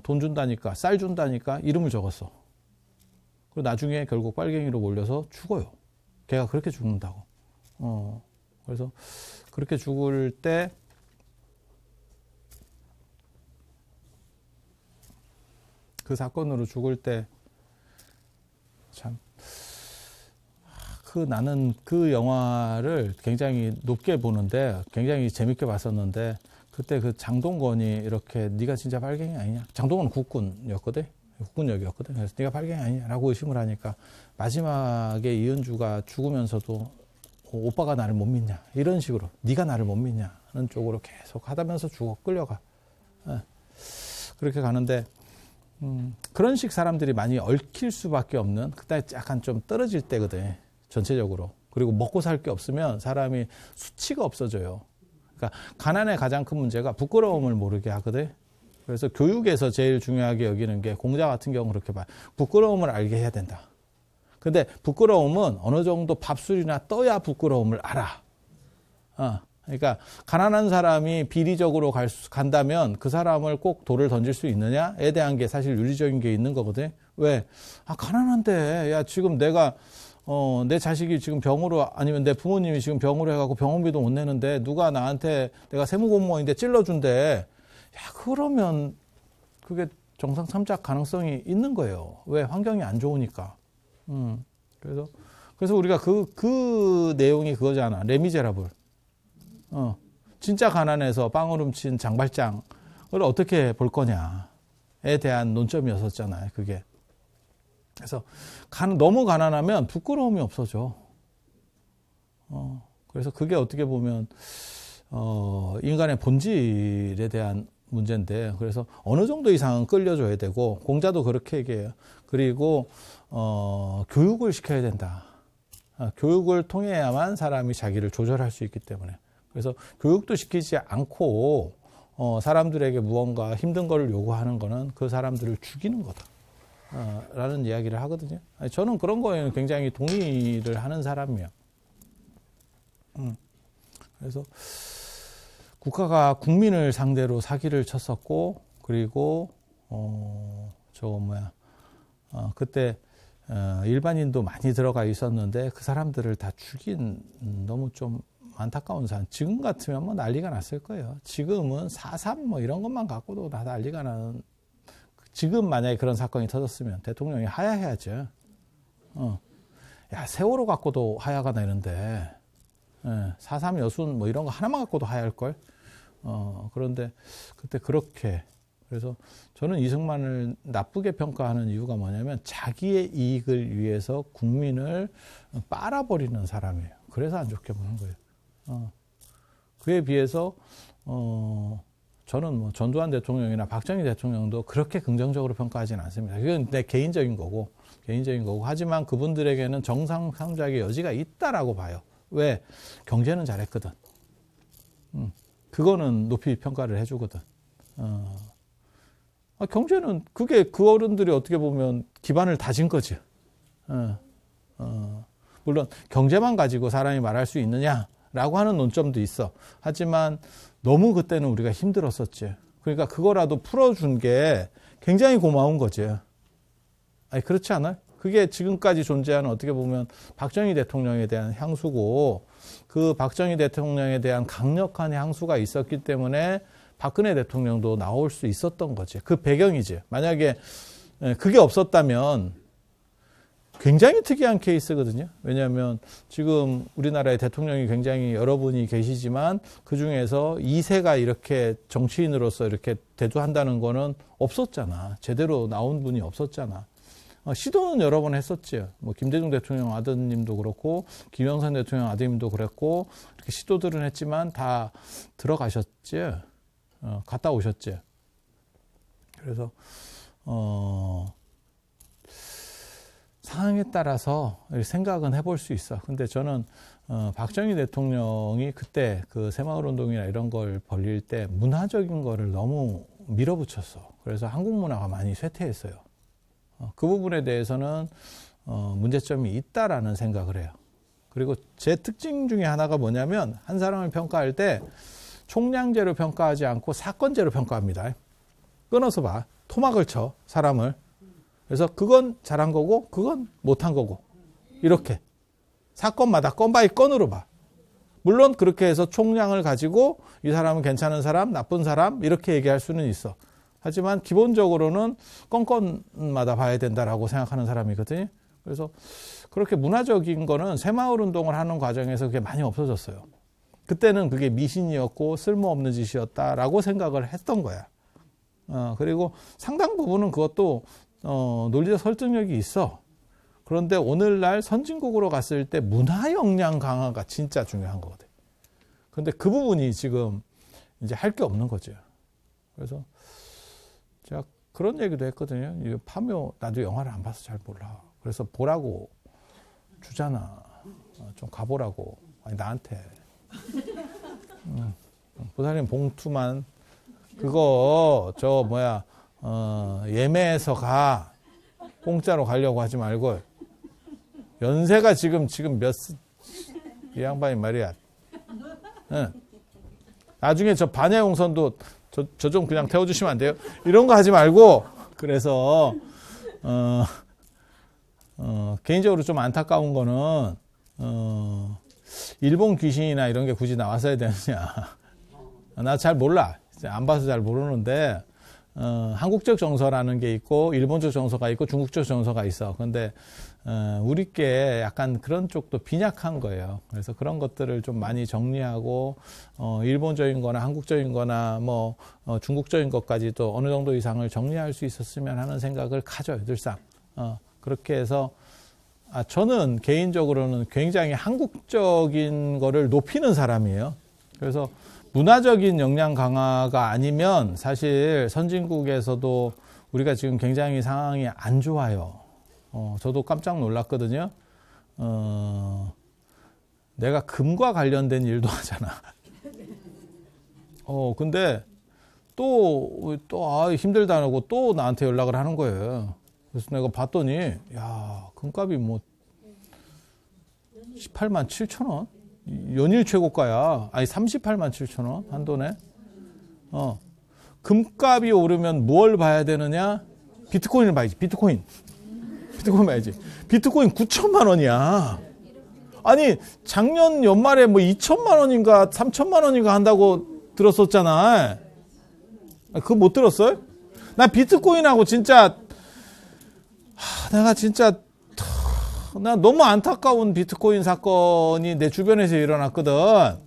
돈 준다니까, 쌀 준다니까 이름을 적었어. 그리고 나중에 결국 빨갱이로 몰려서 죽어요. 걔가 그렇게 죽는다고. 그래서 그렇게 죽을 때 그 사건으로 죽을 때 참, 나는 그 영화를 굉장히 높게 보는데, 굉장히 재밌게 봤었는데, 그때 그 장동건이 이렇게 네가 진짜 빨갱이 아니냐? 장동건은 국군이었거든. 국군역이었거든. 그래서 네가 빨갱이 아니냐라고 의심을 하니까 마지막에 이은주가 죽으면서도 오빠가 나를 못 믿냐? 이런 식으로 네가 나를 못 믿냐는 쪽으로 계속 하다면서 끌려가. 그렇게 가는데, 그런 식 사람들이 많이 얽힐 수밖에 없는, 그때 약간 좀 떨어질 때거든, 전체적으로. 그리고 먹고 살 게 없으면 사람이 수치가 없어져요. 그러니까 가난의 가장 큰 문제가 부끄러움을 모르게 하거든. 그래서 교육에서 제일 중요하게 여기는 게, 공자 같은 경우는 그렇게 봐요. 부끄러움을 알게 해야 된다. 근데 부끄러움은 어느 정도 밥술이나 떠야 부끄러움을 알아. 그러니까 가난한 사람이 비리적으로 간다면 그 사람을 꼭 돌을 던질 수 있느냐에 대한 게 사실 윤리적인 게 있는 거거든. 왜? 가난한데, 야, 지금 내가 내 자식이 지금 병으로, 아니면 내 부모님이 지금 병으로 해갖고 병원비도 못 내는데 누가 나한테, 내가 세무공무원인데 찔러준대. 야, 그러면 그게 정상 참작 가능성이 있는 거예요. 왜? 환경이 안 좋으니까. 그래서 우리가 그 내용이 그거잖아. 레미제라블. 진짜 가난해서 빵을 훔친 장발장을 어떻게 볼 거냐에 대한 논점이었었잖아요, 그게. 그래서 너무 가난하면 부끄러움이 없어져. 그래서 그게 어떻게 보면 인간의 본질에 대한 문제인데, 그래서 어느 정도 이상은 끌려줘야 되고, 공자도 그렇게 얘기해요. 그리고 교육을 시켜야 된다. 교육을 통해야만 사람이 자기를 조절할 수 있기 때문에. 그래서 교육도 시키지 않고 사람들에게 무언가 힘든 거를 요구하는 거는 그 사람들을 죽이는 거다. 라는 이야기를 하거든요. 저는 그런 거에는 굉장히 동의를 하는 사람이에요. 그래서 국가가 국민을 상대로 사기를 쳤었고, 그리고 그때 일반인도 많이 들어가 있었는데 그 사람들을 다 죽인, 너무 좀 안타까운 사람. 지금 같으면 뭐 난리가 났을 거예요. 지금은 4.3 뭐 이런 것만 갖고도 다 난리가 나는. 지금 만약에 그런 사건이 터졌으면 대통령이 하야해야죠. 야, 세월호 갖고도 하야가 나는데, 4.3 여순 뭐 이런 거 하나만 갖고도 하야할걸. 그런데 그때 그렇게 그래서 저는 이승만을 나쁘게 평가하는 이유가 뭐냐면 자기의 이익을 위해서 국민을 빨아버리는 사람이에요. 그래서 안 좋게 보는 거예요. 그에 비해서 저는 뭐 전두환 대통령이나 박정희 대통령도 그렇게 긍정적으로 평가하지는 않습니다. 그건 내 개인적인 거고 하지만 그분들에게는 정상 참작의 여지가 있다라고 봐요. 왜? 경제는 잘했거든. 그거는 높이 평가를 해주거든. 경제는 그게 그 어른들이 어떻게 보면 기반을 다진 거지. 물론 경제만 가지고 사람이 말할 수 있느냐라고 하는 논점도 있어. 하지만 너무 그때는 우리가 힘들었었지. 그러니까 그거라도 풀어준 게 굉장히 고마운 거지. 아니 그렇지 않아요? 그게 지금까지 존재하는 어떻게 보면 박정희 대통령에 대한 향수고 그 박정희 대통령에 대한 강력한 향수가 있었기 때문에 박근혜 대통령도 나올 수 있었던 거지. 그 배경이지. 만약에 그게 없었다면 굉장히 특이한 케이스거든요. 왜냐하면 지금 우리나라의 대통령이 굉장히 여러분이 계시지만 그중에서 2세가 이렇게 정치인으로서 이렇게 대두한다는 거는 없었잖아. 제대로 나온 분이 없었잖아. 시도는 여러 번 했었지. 뭐 김대중 대통령 아드님도 그렇고 김영삼 대통령 아드님도 그랬고 이렇게 시도들은 했지만 다 들어가셨지. 갔다 오셨지. 그래서 상황에 따라서 생각은 해볼 수 있어. 근데 저는 박정희 대통령이 그때 그 새마을 운동이나 이런 걸 벌릴 때 문화적인 거를 너무 밀어붙였어. 그래서 한국 문화가 많이 쇠퇴했어요. 그 부분에 대해서는 문제점이 있다라는 생각을 해요. 그리고 제 특징 중에 하나가 뭐냐면 한 사람을 평가할 때 총량제로 평가하지 않고 사건제로 평가합니다. 끊어서 봐. 토막을 쳐 사람을. 그래서 그건 잘한 거고 그건 못한 거고 이렇게 사건마다 건 바이 건으로 봐. 물론 그렇게 해서 총량을 가지고 이 사람은 괜찮은 사람, 나쁜 사람 이렇게 얘기할 수는 있어. 하지만 기본적으로는 건건마다 봐야 된다라고 생각하는 사람이거든요. 그래서 그렇게 문화적인 거는 새마을 운동을 하는 과정에서 그게 많이 없어졌어요. 그때는 그게 미신이었고 쓸모없는 짓이었다라고 생각을 했던 거야. 그리고 상당 부분은 그것도 논리적 설득력이 있어. 그런데 오늘날 선진국으로 갔을 때 문화 역량 강화가 진짜 중요한 거거든. 그런데 그 부분이 지금 이제 할 게 없는 거죠. 그래서 제가 그런 얘기도 했거든요. 이 파묘 나도 영화를 안 봐서 잘 몰라. 그래서 보라고 주잖아. 좀 가보라고. 아니 나한테. 보살님 봉투만 그거 저 뭐야 예매해서 가. 공짜로 가려고 하지 말고. 연세가 지금 이 양반이 말이야. 응. 나중에 저 반야용선도 저 좀 그냥 태워주시면 안 돼요? 이런 거 하지 말고. 그래서 개인적으로 좀 안타까운 거는 일본 귀신이나 이런 게 굳이 나왔어야 되느냐. 나 잘 몰라. 안 봐서 잘 모르는데 한국적 정서라는 게 있고 일본적 정서가 있고 중국적 정서가 있어. 근데 우리께 약간 그런 쪽도 빈약한 거예요. 그래서 그런 것들을 좀 많이 정리하고 일본적인 거나 한국적인 거나 뭐 중국적인 것까지도 어느 정도 이상을 정리할 수 있었으면 하는 생각을 가져요. 늘상. 그렇게 해서 저는 개인적으로는 굉장히 한국적인 거를 높이는 사람이에요. 그래서 문화적인 역량 강화가 아니면 사실 선진국에서도 우리가 지금 굉장히 상황이 안 좋아요. 저도 깜짝 놀랐거든요. 내가 금과 관련된 일도 하잖아. 근데 또 힘들다고 또 나한테 연락을 하는 거예요. 그래서 내가 봤더니, 야, 금값이 뭐 18만 7천 원? 연일 최고가야. 아니 38만 7천 원 한 돈에. 금값이 오르면 뭘 봐야 되느냐? 비트코인을 봐야지. 비트코인 봐야지. 비트코인 9천만 원이야. 아니 작년 연말에 뭐 2천만 원인가 3천만 원인가 한다고 들었었잖아. 그거 못 들었어요? 나 비트코인하고 진짜 내가 진짜 나 너무 안타까운 비트코인 사건이 내 주변에서 일어났거든.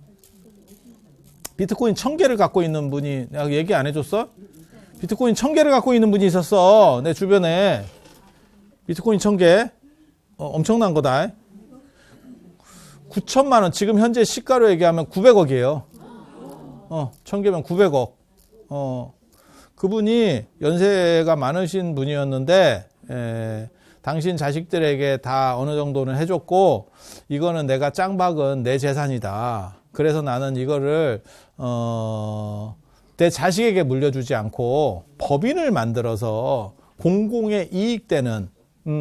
비트코인 1000개를 갖고 있는 분이, 내가 얘기 안 해줬어? 비트코인 1000개를 갖고 있는 분이 있었어. 내 주변에. 비트코인 1000개. 엄청난 거다. 9천만 원. 지금 현재 시가로 얘기하면 900억이에요. 1000개면 900억. 그분이 연세가 많으신 분이었는데, 당신 자식들에게 다 어느 정도는 해줬고, 이거는 내가 짱 박은 내 재산이다. 그래서 나는 이거를, 내 자식에게 물려주지 않고 법인을 만들어서 공공의 이익되는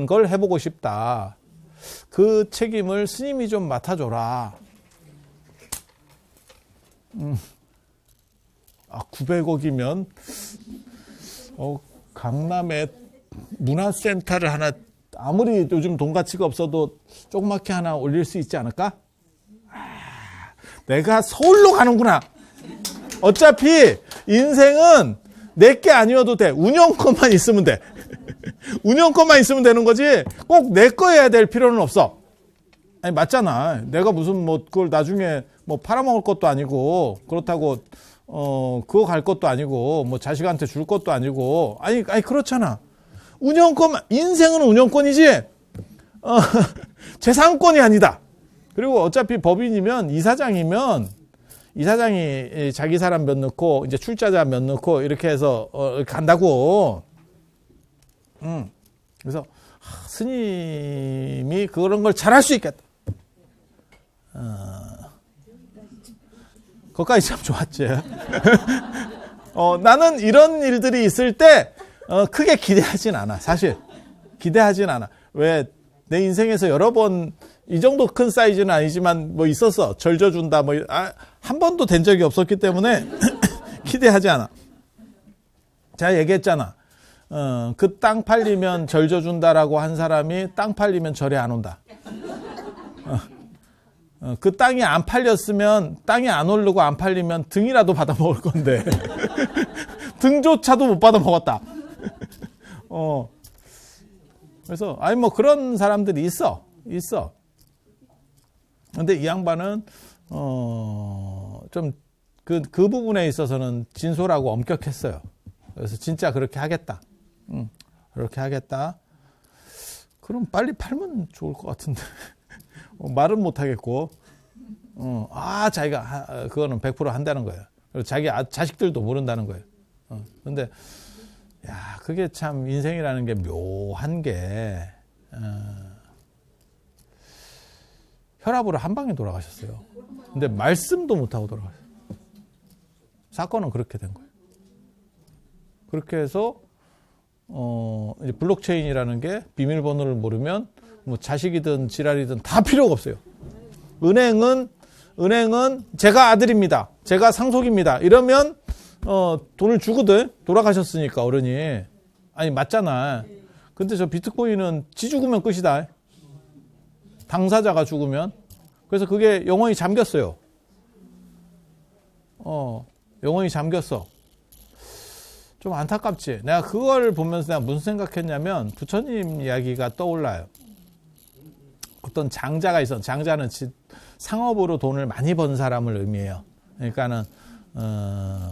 걸 해보고 싶다. 그 책임을 스님이 좀 맡아줘라. 900억이면 강남에 문화센터를 하나, 아무리 요즘 돈 가치가 없어도 조그맣게 하나 올릴 수 있지 않을까? 내가 서울로 가는구나. 어차피 인생은 내게 아니어도 돼. 운영권만 있으면 돼. 운영권만 있으면 되는 거지 꼭 내 거여야 될 필요는 없어. 아니 맞잖아. 내가 무슨 뭐 그걸 나중에 뭐 팔아먹을 것도 아니고, 그렇다고 그거 갈 것도 아니고, 뭐 자식한테 줄 것도 아니고, 아니 그렇잖아. 운영권만, 인생은 운영권이지 재산권이 아니다. 그리고 어차피 법인이면 이사장이면 이사장이 자기 사람 몇 넣고 이제 출자자 몇 넣고 이렇게 해서 간다고. 그래서 스님이 그런 걸 잘할 수 있겠다. 거기까지 참 좋았지. 나는 이런 일들이 있을 때 크게 기대하진 않아. 사실 기대하진 않아. 왜 내 인생에서 여러 번 이 정도 큰 사이즈는 아니지만 뭐 있었어. 절 줘준다 뭐 한 번도 된 적이 없었기 때문에 기대하지 않아. 제가 얘기했잖아. 그 땅 팔리면 절 줘준다라고 한 사람이 땅 팔리면 절에 안 온다. 그 땅이 안 팔렸으면, 땅이 안 오르고 안 팔리면 등이라도 받아 먹을 건데 등조차도 못 받아 먹었다. 그래서 아니 뭐 그런 사람들이 있어. 근데 이 양반은 좀 그 부분에 있어서는 진솔하고 엄격했어요. 그래서 진짜 그렇게 하겠다. 그렇게 하겠다. 그럼 빨리 팔면 좋을 것 같은데. 말은 못 하겠고. 자기가 그거는 100% 한다는 거예요. 그리고 자기 자식들도 모른다는 거예요. 근데 야, 그게 참 인생이라는 게 묘한 게, 혈압으로 한 방에 돌아가셨어요. 근데 말씀도 못하고 돌아가셨어요. 사건은 그렇게 된 거예요. 그렇게 해서, 이제 블록체인이라는 게 비밀번호를 모르면 뭐 자식이든 지랄이든 다 필요가 없어요. 은행은 제가 아들입니다. 제가 상속입니다. 이러면, 돈을 주거든. 돌아가셨으니까, 어른이. 아니, 맞잖아. 근데 저 비트코인은 지 죽으면 끝이다. 당사자가 죽으면. 그래서 그게 영원히 잠겼어요. 영원히 잠겼어. 좀 안타깝지. 내가 그걸 보면서 내가 무슨 생각했냐면, 부처님 이야기가 떠올라요. 어떤 장자가 있어. 장자는 상업으로 돈을 많이 번 사람을 의미해요. 그러니까는,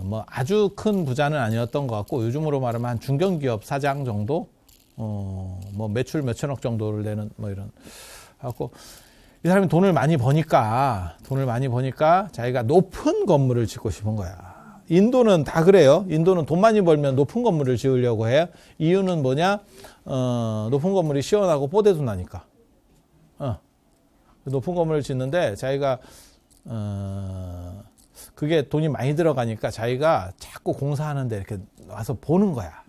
뭐 아주 큰 부자는 아니었던 것 같고, 요즘으로 말하면 한 중견기업 사장 정도, 뭐 매출 몇천억 정도를 내는 뭐 이런. 갖고 이 사람이 돈을 많이 버니까 자기가 높은 건물을 짓고 싶은 거야. 인도는 다 그래요. 인도는 돈 많이 벌면 높은 건물을 지으려고 해요. 이유는 뭐냐? 높은 건물이 시원하고 뽀대도 나니까. 높은 건물을 짓는데 자기가 그게 돈이 많이 들어가니까 자기가 자꾸 공사하는데 이렇게 와서 보는 거야.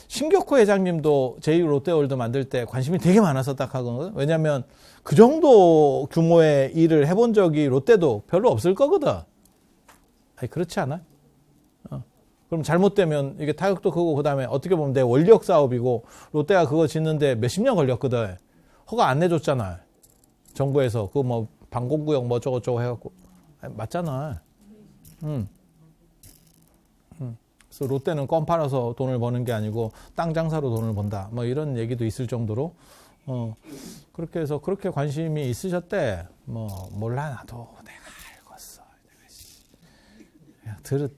신격호 회장님도 제2롯데월드 만들 때 관심이 되게 많았었다 하거든. 왜냐하면 그 정도 규모의 일을 해본 적이 롯데도 별로 없을 거거든. 아니 그렇지 않아? 그럼 잘못되면 이게 타격도 크고, 그 다음에 어떻게 보면 내 원력 사업이고, 롯데가 그거 짓는데 몇십 년 걸렸거든. 허가 안 내줬잖아. 정부에서 그 뭐 방공구역 뭐 저거저거 해갖고. 아니, 맞잖아. 그래서 롯데는 껌 팔아서 돈을 버는 게 아니고 땅 장사로 돈을 번다. 뭐 이런 얘기도 있을 정도로, 그렇게 해서 그렇게 관심이 있으셨대. 뭐 몰라, 나도 내가 알겠어. 그냥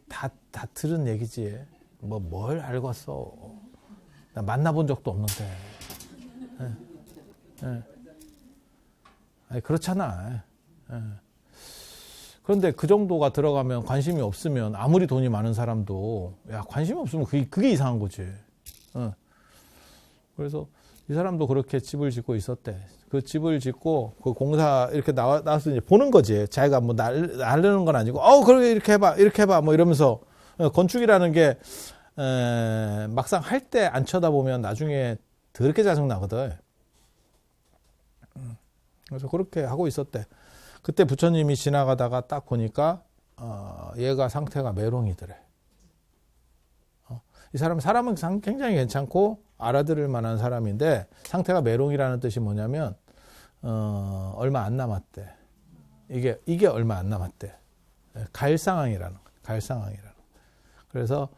다 들은 얘기지. 뭘 알겠어. 나 만나본 적도 없는데. 아니, 그렇잖아. 그런데 그 정도가 들어가면 관심이 없으면 아무리 돈이 많은 사람도 관심이 없으면 그게 이상한 거지. 그래서 이 사람도 그렇게 집을 짓고 있었대. 그 집을 짓고 그 공사 이렇게 나와서 이제 보는 거지. 자기가 뭐 나르는 건 아니고 그래 이렇게 해봐 뭐 이러면서 건축이라는 게 막상 할 때 안 쳐다보면 나중에 더럽게 짜증 나거든. 그래서 그렇게 하고 있었대. 그때 부처님이 지나가다가 딱 보니까 얘가 상태가 메롱이더래. 이 사람은 굉장히 괜찮고 알아들을 만한 사람인데 상태가 메롱이라는 뜻이 뭐냐면 얼마 안 남았대. 이게 얼마 안 남았대. 갈상황이라는 거. 갈상황이라는 거. 그래서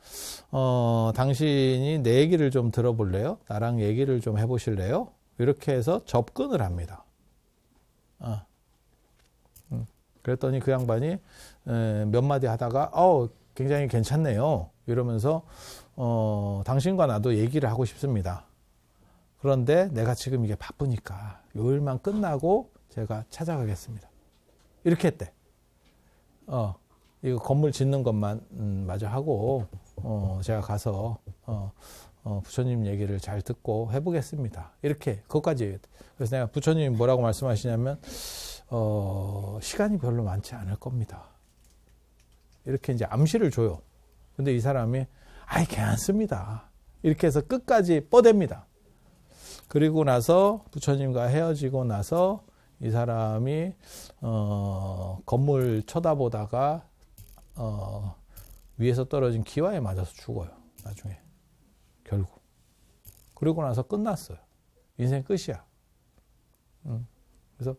당신이 내 얘기를 좀 들어볼래요? 나랑 얘기를 좀 해보실래요? 이렇게 해서 접근을 합니다. 그랬더니 그 양반이 몇 마디 하다가 굉장히 괜찮네요. 이러면서 당신과 나도 얘기를 하고 싶습니다. 그런데 내가 지금 이게 바쁘니까 요 일만 끝나고 제가 찾아가겠습니다. 이렇게 했대. 이거 건물 짓는 것만 마저 하고 제가 가서 부처님 얘기를 잘 듣고 해보겠습니다. 이렇게 그것까지 얘기했대. 그래서 내가 부처님이 뭐라고 말씀하시냐면 시간이 별로 많지 않을 겁니다. 이렇게 이제 암시를 줘요. 근데 이 사람이 괜찮습니다. 이렇게 해서 끝까지 뻗댑니다. 그리고 나서 부처님과 헤어지고 나서 이 사람이 건물 쳐다보다가 위에서 떨어진 기와에 맞아서 죽어요. 나중에 결국. 그리고 나서 끝났어요. 인생 끝이야. 그래서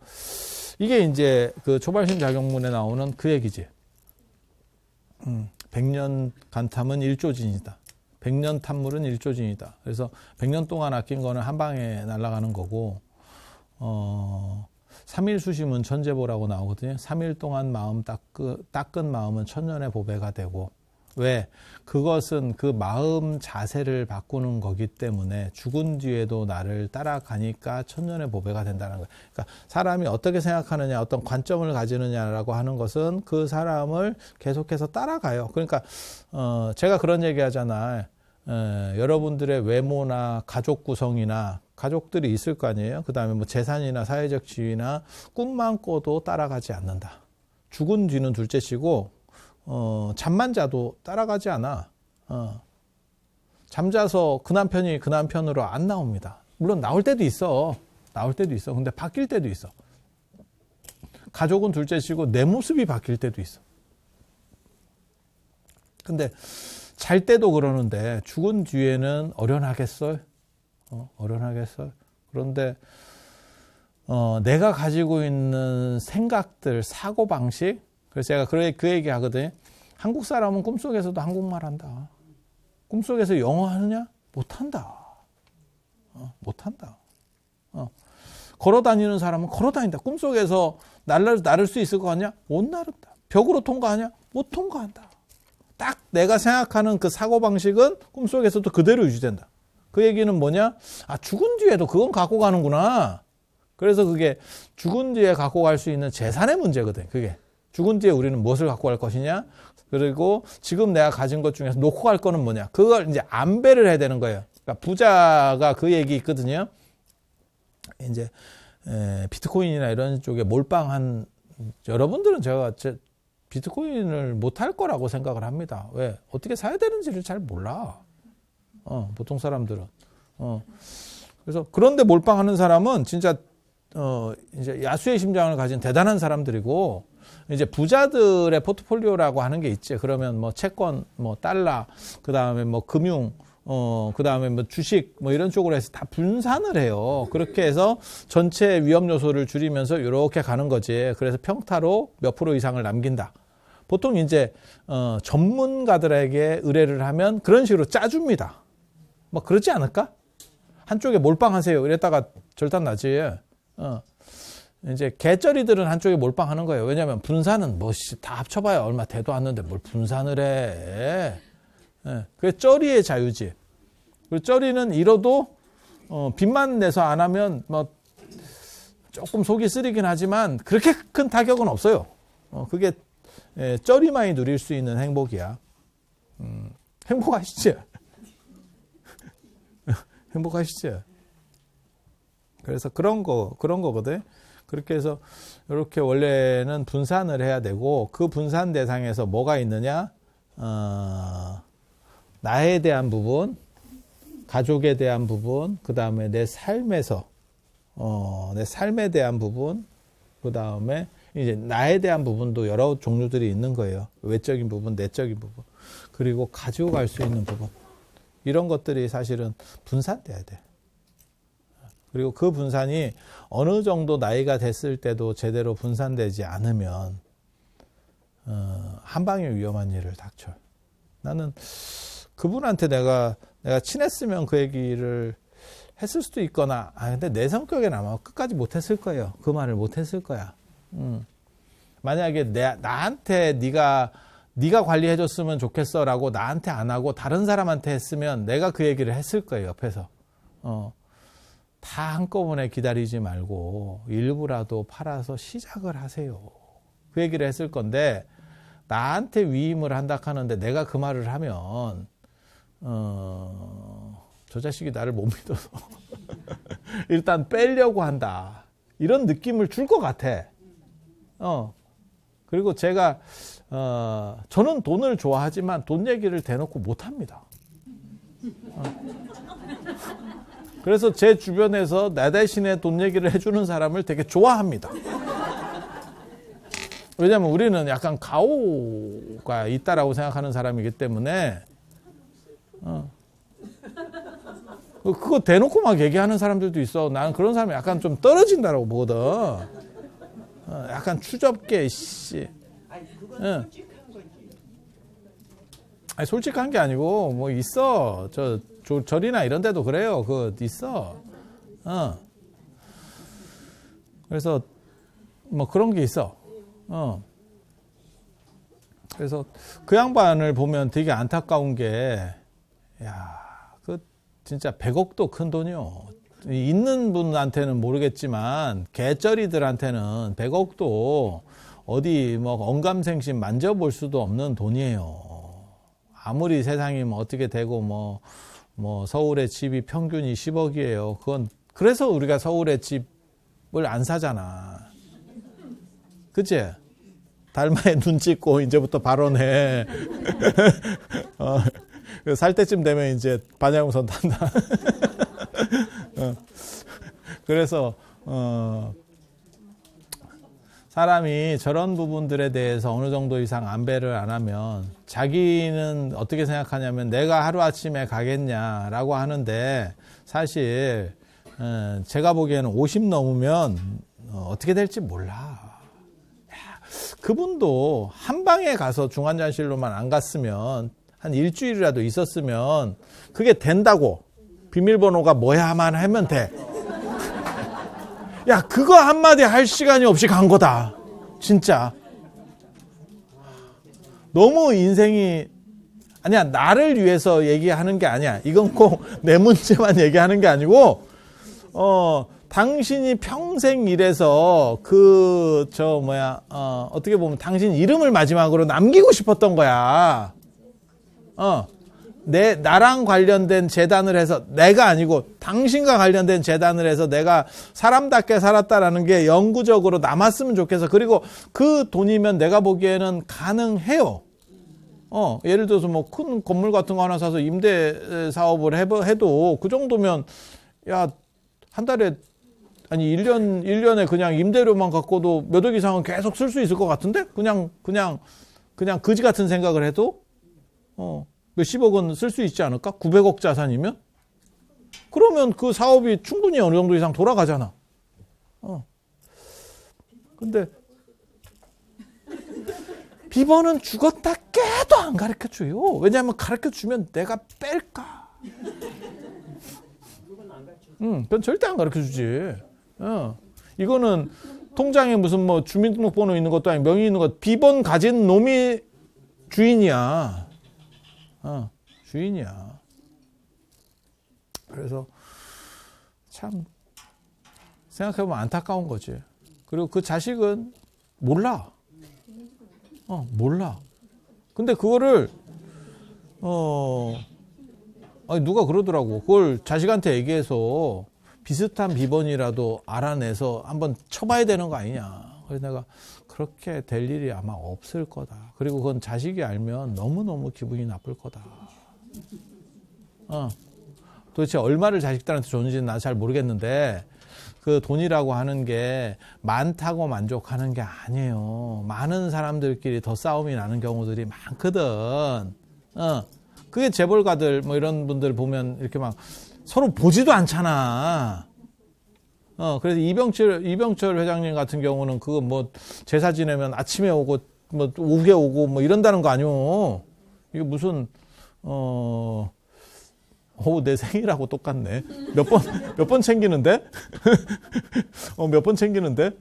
이게 이제 그 초발심 자경문에 나오는 그 얘기지. 100년 간탐은 1조진이다. 100년 탐물은 1조진이다. 그래서 100년 동안 아낀 거는 한 방에 날아가는 거고 3일 수심은 천재보라고 나오거든요. 3일 동안 마음 닦은 마음은 천년의 보배가 되고 왜? 그것은 그 마음 자세를 바꾸는 거기 때문에 죽은 뒤에도 나를 따라가니까 천년의 보배가 된다는 거예요. 그러니까 사람이 어떻게 생각하느냐, 어떤 관점을 가지느냐라고 하는 것은 그 사람을 계속해서 따라가요. 그러니까 제가 그런 얘기 하잖아요. 여러분들의 외모나 가족 구성이나 가족들이 있을 거 아니에요. 그 다음에 뭐 재산이나 사회적 지위나 꿈만 꿔도 따라가지 않는다. 죽은 뒤는 둘째치고 잠만 자도 따라가지 않아. 잠자서 그 남편이 그 남편으로 안 나옵니다. 물론 나올 때도 있어. 근데 바뀔 때도 있어. 가족은 둘째치고 내 모습이 바뀔 때도 있어. 근데 잘 때도 그러는데 죽은 뒤에는 어련하겠어요? 어련하겠어요? 그런데 내가 가지고 있는 생각들, 사고방식, 그래서 제가 그 얘기 하거든요. 한국 사람은 꿈속에서도 한국말 한다. 꿈속에서 영어 하느냐? 못한다. 못한다. 걸어 다니는 사람은 걸어 다닌다. 꿈속에서 날을 수 있을 것 같냐? 못 나른다. 벽으로 통과하냐? 못 통과한다. 딱 내가 생각하는 그 사고방식은 꿈속에서도 그대로 유지된다. 그 얘기는 뭐냐? 죽은 뒤에도 그건 갖고 가는구나. 그래서 그게 죽은 뒤에 갖고 갈 수 있는 재산의 문제거든. 그게. 죽은 뒤에 우리는 무엇을 갖고 갈 것이냐? 그리고 지금 내가 가진 것 중에서 놓고 갈 거는 뭐냐? 그걸 이제 안배를 해야 되는 거예요. 그러니까 부자가 그 얘기 있거든요. 이제 비트코인이나 이런 쪽에 몰빵한 여러분들은 제가 비트코인을 못할 거라고 생각을 합니다. 왜? 어떻게 사야 되는지를 잘 몰라. 보통 사람들은. 그래서 그런데 몰빵하는 사람은 진짜 이제 야수의 심장을 가진 대단한 사람들이고 이제 부자들의 포트폴리오라고 하는 게 있지. 그러면 뭐 채권, 뭐 달러, 그 다음에 뭐 금융, 그 다음에 뭐 주식, 뭐 이런 쪽으로 해서 다 분산을 해요. 그렇게 해서 전체 위험 요소를 줄이면서 이렇게 가는 거지. 그래서 평타로 몇 프로 이상을 남긴다. 보통 이제 전문가들에게 의뢰를 하면 그런 식으로 짜줍니다. 뭐 그러지 않을까? 한쪽에 몰빵하세요. 이랬다가 절단 나지. 이제 개쩌리들은 한쪽에 몰빵하는 거예요. 왜냐하면 분산은 뭐 다 합쳐봐야 얼마 되도 않는데 뭘 분산을 해. 예, 그게 쩌리의 자유지. 그리고 쩌리는 잃어도 빚만 내서 안 하면 뭐 조금 속이 쓰리긴 하지만 그렇게 큰 타격은 없어요. 그게 쩌리만이 누릴 수 있는 행복이야. 행복하시죠? 행복하시죠? 그래서 그런 거거든. 그렇게 해서 이렇게 원래는 분산을 해야 되고 그 분산 대상에서 뭐가 있느냐? 나에 대한 부분, 가족에 대한 부분, 그 다음에 내 삶에서 내 삶에 대한 부분, 그 다음에 이제 나에 대한 부분도 여러 종류들이 있는 거예요. 외적인 부분, 내적인 부분, 그리고 가지고 갈 수 있는 부분. 이런 것들이 사실은 분산돼야 돼. 그리고 그 분산이 어느 정도 나이가 됐을 때도 제대로 분산되지 않으면 한 방에 위험한 일을 닥쳐요. 나는 그분한테 내가 친했으면 그 얘기를 했을 수도 있거나, 근데 내 성격에는 아마 끝까지 못했을 거예요. 그 말을 못했을 거야. 만약에 나한테 네가 관리해줬으면 좋겠어라고 나한테 안 하고 다른 사람한테 했으면 내가 그 얘기를 했을 거예요. 옆에서. 다 한꺼번에 기다리지 말고 일부라도 팔아서 시작을 하세요. 그 얘기를 했을 건데 나한테 위임을 한다 하는데 내가 그 말을 하면 저 자식이 나를 못 믿어서 일단 빼려고 한다. 이런 느낌을 줄 것 같아. 그리고 제가 저는 돈을 좋아하지만 돈 얘기를 대놓고 못 합니다. 그래서 제 주변에서 나 대신에 돈 얘기를 해주는 사람을 되게 좋아합니다. 왜냐하면 우리는 약간 가오가 있다라고 생각하는 사람이기 때문에 그거 대놓고 막 얘기하는 사람들도 있어. 나는 그런 사람이 약간 좀 떨어진다라고 보거든. 약간 추접게 씨. 아니, 솔직한 게 아니고 뭐 있어. 절이나 이런 데도 그래요. 있어. 그래서 뭐 그런 게 있어. 그래서 그 양반을 보면 되게 안타까운 게, 진짜 100억도 큰 돈이요. 있는 분한테는 모르겠지만 개쩌리들한테는 100억도 어디 뭐 언감생심 만져볼 수도 없는 돈이에요. 아무리 세상이 뭐 어떻게 되고 뭐 서울의 집이 평균이 10억이에요. 그건 그래서 우리가 서울의 집을 안 사잖아. 그치? 달마에 눈 찍고 이제부터 발언해. 살 때쯤 되면 이제 반야용선 탄다. 그래서 사람이 저런 부분들에 대해서 어느 정도 이상 안배를 안 하면 자기는 어떻게 생각하냐면 내가 하루아침에 가겠냐라고 하는데 사실 제가 보기에는 50 넘으면 어떻게 될지 몰라. 그분도 한 방에 가서 중환자실로만 안 갔으면 한 일주일이라도 있었으면 그게 된다고. 비밀번호가 뭐야만 하면 돼. 야, 그거 한마디 할 시간이 없이 간 거다. 진짜. 너무 인생이, 아니야, 나를 위해서 얘기하는 게 아니야. 이건 꼭 내 문제만 얘기하는 게 아니고, 당신이 평생 일해서 어떻게 보면 당신 이름을 마지막으로 남기고 싶었던 거야. 나랑 관련된 재단을 해서 내가 아니고 당신과 관련된 재단을 해서 내가 사람답게 살았다라는 게 영구적으로 남았으면 좋겠어. 그리고 그 돈이면 내가 보기에는 가능해요. 예를 들어서 뭐 큰 건물 같은 거 하나 사서 임대 사업을 해도 그 정도면 한 달에 아니 1년에 그냥 임대료만 갖고도 몇 억 이상은 계속 쓸 수 있을 것 같은데? 그냥 그지 같은 생각을 해도 몇십억은 쓸 수 있지 않을까? 900억 자산이면? 그러면 그 사업이 충분히 어느 정도 이상 돌아가잖아. 근데 비번은 죽었다 깨도 안 가르쳐줘요. 왜냐하면 가르쳐주면 내가 뺄까? 그건 절대 안 가르쳐주지. 이거는 통장에 무슨 뭐 주민등록번호 있는 것도 아니고 명의 있는 것, 비번 가진 놈이 주인이야. 주인이야. 그래서 참 생각해보면 안타까운 거지. 그리고 그 자식은 몰라. 몰라. 근데 그거를 아니 누가 그러더라고. 그걸 자식한테 얘기해서 비슷한 비번이라도 알아내서 한번 쳐봐야 되는 거 아니냐. 그래서 내가 그렇게 될 일이 아마 없을 거다. 그리고 그건 자식이 알면 너무너무 기분이 나쁠 거다. 도대체 얼마를 자식들한테 줬는지는 나 잘 모르겠는데 그 돈이라고 하는 게 많다고 만족하는 게 아니에요. 많은 사람들끼리 더 싸움이 나는 경우들이 많거든. 그게 재벌가들 뭐 이런 분들 보면 이렇게 막 서로 보지도 않잖아. 그래서 이병철 회장님 같은 경우는 그거 뭐 제사 지내면 아침에 오고 뭐 오후에 오고 뭐 이런다는 거 아니오. 이게 무슨 내 생일하고 똑같네. 몇 번 챙기는데? 몇 번 챙기는데?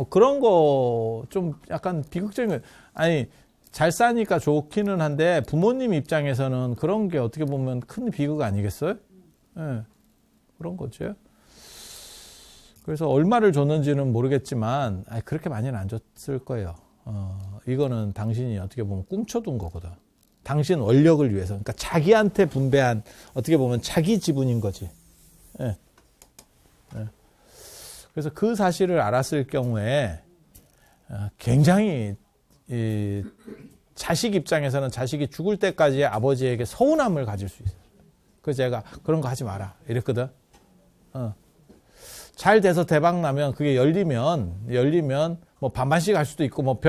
그런 거 좀 약간 비극적인 거. 아니, 잘 싸니까 좋기는 한데 부모님 입장에서는 그런 게 어떻게 보면 큰 비극 아니겠어요? 네, 그런 거죠. 그래서 얼마를 줬는지는 모르겠지만 그렇게 많이는 안 줬을 거예요. 이거는 당신이 어떻게 보면 꿈쳐둔 거거든. 당신 원력을 위해서. 그러니까 자기한테 분배한 어떻게 보면 자기 지분인 거지. 네. 네. 그래서 그 사실을 알았을 경우에 굉장히 자식 입장에서는 자식이 죽을 때까지 아버지에게 서운함을 가질 수 있어요. 그래서 제가 그런 거 하지 마라 이랬거든. 잘 돼서 대박 나면 그게 열리면 뭐 반반씩 할 수도 있고 뭐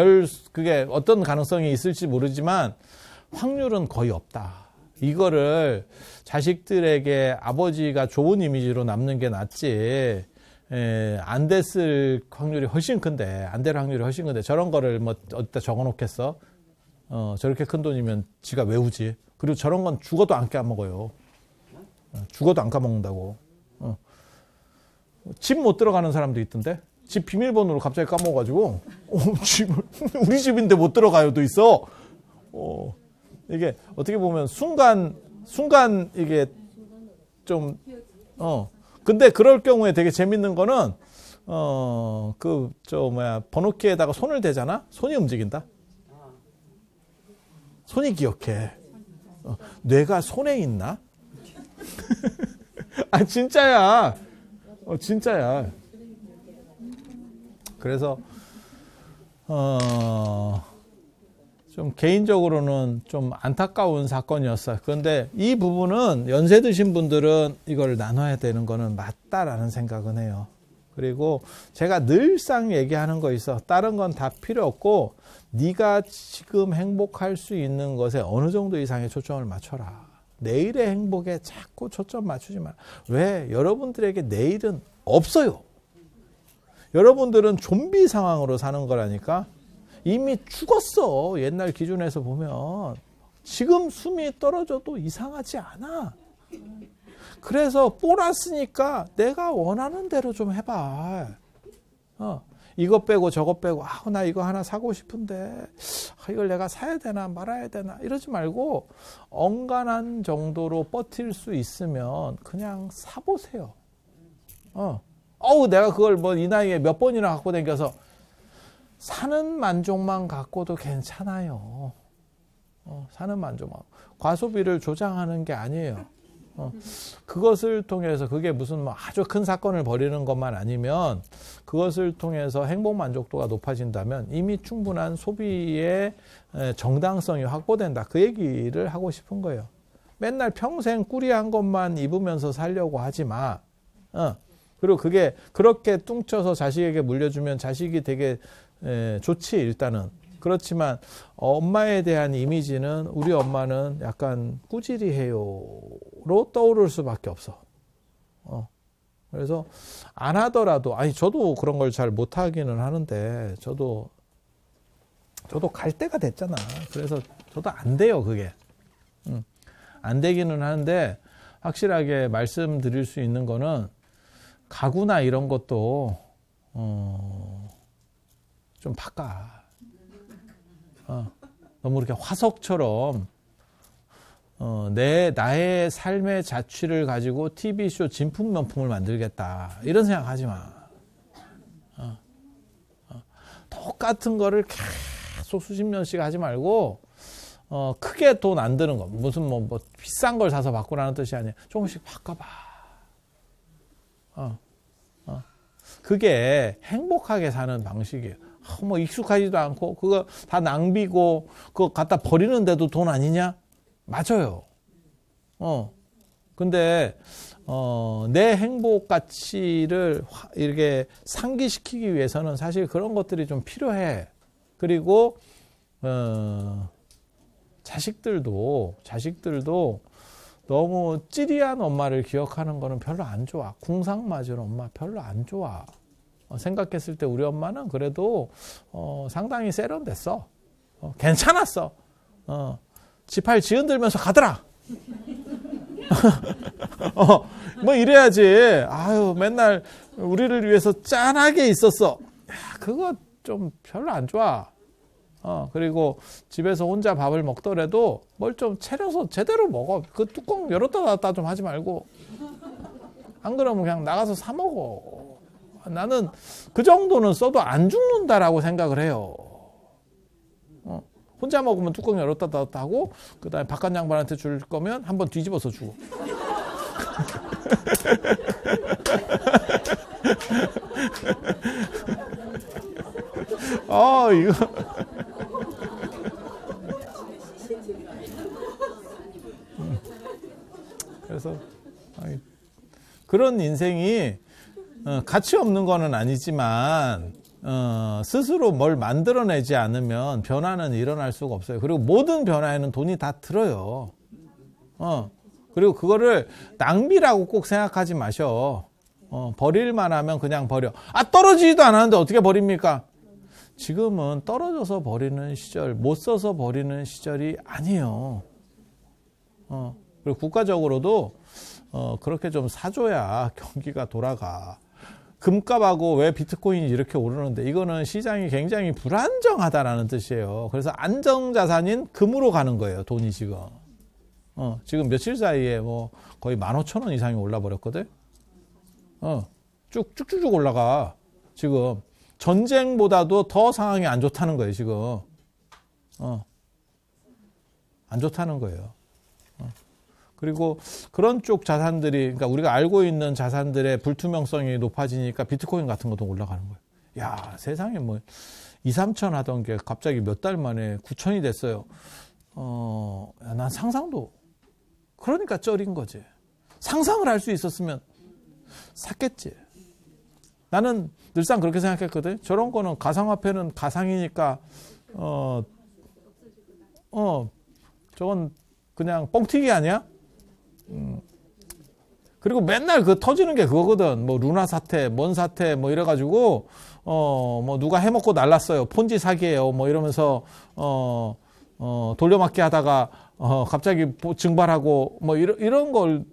그게 어떤 가능성이 있을지 모르지만 확률은 거의 없다. 이거를 자식들에게 아버지가 좋은 이미지로 남는 게 낫지. 안 됐을 확률이 훨씬 큰데, 안 될 확률이 훨씬 큰데, 저런 거를 뭐 어디다 적어 놓겠어? 저렇게 큰 돈이면 지가 외우지. 그리고 저런 건 죽어도 안 까먹어요. 죽어도 안 까먹는다고. 집 못 들어가는 사람도 있던데? 집 비밀번호를 갑자기 까먹어가지고, 우리 집인데 못 들어가요도 있어. 이게 어떻게 보면 순간 이게 좀, 근데 그럴 경우에 되게 재밌는 거는, 번호키에다가 손을 대잖아? 손이 움직인다? 손이 기억해. 뇌가 손에 있나? 진짜야. 진짜야. 그래서, 좀 개인적으로는 좀 안타까운 사건이었어요. 그런데 이 부분은 연세 드신 분들은 이걸 나눠야 되는 거는 맞다라는 생각은 해요. 그리고 제가 늘상 얘기하는 거 있어. 다른 건 다 필요 없고 네가 지금 행복할 수 있는 것에 어느 정도 이상의 초점을 맞춰라. 내일의 행복에 자꾸 초점 맞추지 마라. 왜? 여러분들에게 내일은 없어요. 여러분들은 좀비 상황으로 사는 거라니까. 이미 죽었어. 옛날 기준에서 보면. 지금 숨이 떨어져도 이상하지 않아. 그래서 보너스니까 내가 원하는 대로 좀 해봐. 이것 빼고 저것 빼고 나 이거 하나 사고 싶은데 이걸 내가 사야 되나 말아야 되나 이러지 말고 엉간한 정도로 버틸 수 있으면 그냥 사보세요. 내가 그걸 뭐 이 나이에 몇 번이나 갖고 다녀서 사는 만족만 갖고도 괜찮아요. 사는 만족만. 과소비를 조장하는 게 아니에요. 그것을 통해서 그게 무슨 뭐 아주 큰 사건을 벌이는 것만 아니면 그것을 통해서 행복 만족도가 높아진다면 이미 충분한 소비의 정당성이 확보된다. 그 얘기를 하고 싶은 거예요. 맨날 평생 꾸리한 것만 입으면서 살려고 하지 마. 그리고 그게 그렇게 뚱쳐서 자식에게 물려주면 자식이 되게 좋지 일단은. 그렇지만 엄마에 대한 이미지는 우리 엄마는 약간 꾸지리해요로 떠오를 수밖에 없어. 그래서 안 하더라도 저도 그런 걸 잘 못하기는 하는데 저도 갈 때가 됐잖아. 그래서 저도 안 돼요 그게. 안 되기는 하는데 확실하게 말씀드릴 수 있는 거는 가구나 이런 것도 좀 바꿔. 너무 이렇게 화석처럼 나의 삶의 자취를 가지고 TV쇼 진품 명품을 만들겠다. 이런 생각 하지 마. 똑같은 거를 계속 수십 년씩 하지 말고, 크게 돈 안 드는 거. 무슨 뭐 비싼 걸 사서 바꾸라는 뜻이 아니야. 조금씩 바꿔봐. 그게 행복하게 사는 방식이에요. 뭐 익숙하지도 않고, 그거 다 낭비고, 그거 갖다 버리는데도 돈 아니냐? 맞아요. 근데, 내 행복 가치를 이렇게 상기시키기 위해서는 사실 그런 것들이 좀 필요해. 그리고, 자식들도 너무 찌리한 엄마를 기억하는 거는 별로 안 좋아. 궁상 맞은 엄마 별로 안 좋아. 생각했을 때 우리 엄마는 그래도 상당히 세련됐어. 괜찮았어. 지팔 지흔들면서 가더라. 뭐 이래야지. 아유, 맨날 우리를 위해서 짠하게 있었어. 야, 그거 좀 별로 안 좋아. 그리고 집에서 혼자 밥을 먹더라도 뭘 좀 차려서 제대로 먹어. 그 뚜껑 열었다 닫았다 좀 하지 말고. 안 그러면 그냥 나가서 사 먹어. 나는 그 정도는 써도 안 죽는다라고 생각을 해요. 혼자 먹으면 뚜껑 열었다 닫았다 하고, 그 다음에 바깥 양반한테 줄 거면 한번 뒤집어서 주고. 이거. 그래서, 그런 인생이, 가치 없는 거는 아니지만, 스스로 뭘 만들어내지 않으면 변화는 일어날 수가 없어요. 그리고 모든 변화에는 돈이 다 들어요. 그리고 그거를 낭비라고 꼭 생각하지 마셔. 버릴만 하면 그냥 버려. 떨어지지도 않았는데 어떻게 버립니까? 지금은 떨어져서 버리는 시절, 못 써서 버리는 시절이 아니에요. 그리고 국가적으로도 그렇게 좀 사줘야 경기가 돌아가. 금값하고 왜 비트코인이 이렇게 오르는데, 이거는 시장이 굉장히 불안정하다라는 뜻이에요. 그래서 안정자산인 금으로 가는 거예요, 돈이 지금. 지금 며칠 사이에 뭐 거의 15,000원 이상이 올라버렸거든. 쭉쭉쭉 올라가. 지금 전쟁보다도 더 상황이 안 좋다는 거예요, 지금. 안 좋다는 거예요. 그리고 그런 쪽 자산들이, 그러니까 우리가 알고 있는 자산들의 불투명성이 높아지니까 비트코인 같은 것도 올라가는 거예요. 야, 세상에 뭐 2, 3천 하던 게 갑자기 몇 달 만에 9천이 됐어요. 난 상상도, 그러니까 쩔인 거지. 상상을 할 수 있었으면 샀겠지. 나는 늘상 그렇게 생각했거든. 저런 거는 가상화폐는 가상이니까, 저건 그냥 뻥튀기 아니야? 그리고 맨날 그 터지는 게 그거거든. 뭐 루나 사태, 뭔 사태, 뭐 이래가지고, 뭐 누가 해먹고 날랐어요. 폰지 사기예요. 뭐 이러면서, 돌려막기 하다가, 갑자기 증발하고, 뭐 이런 걸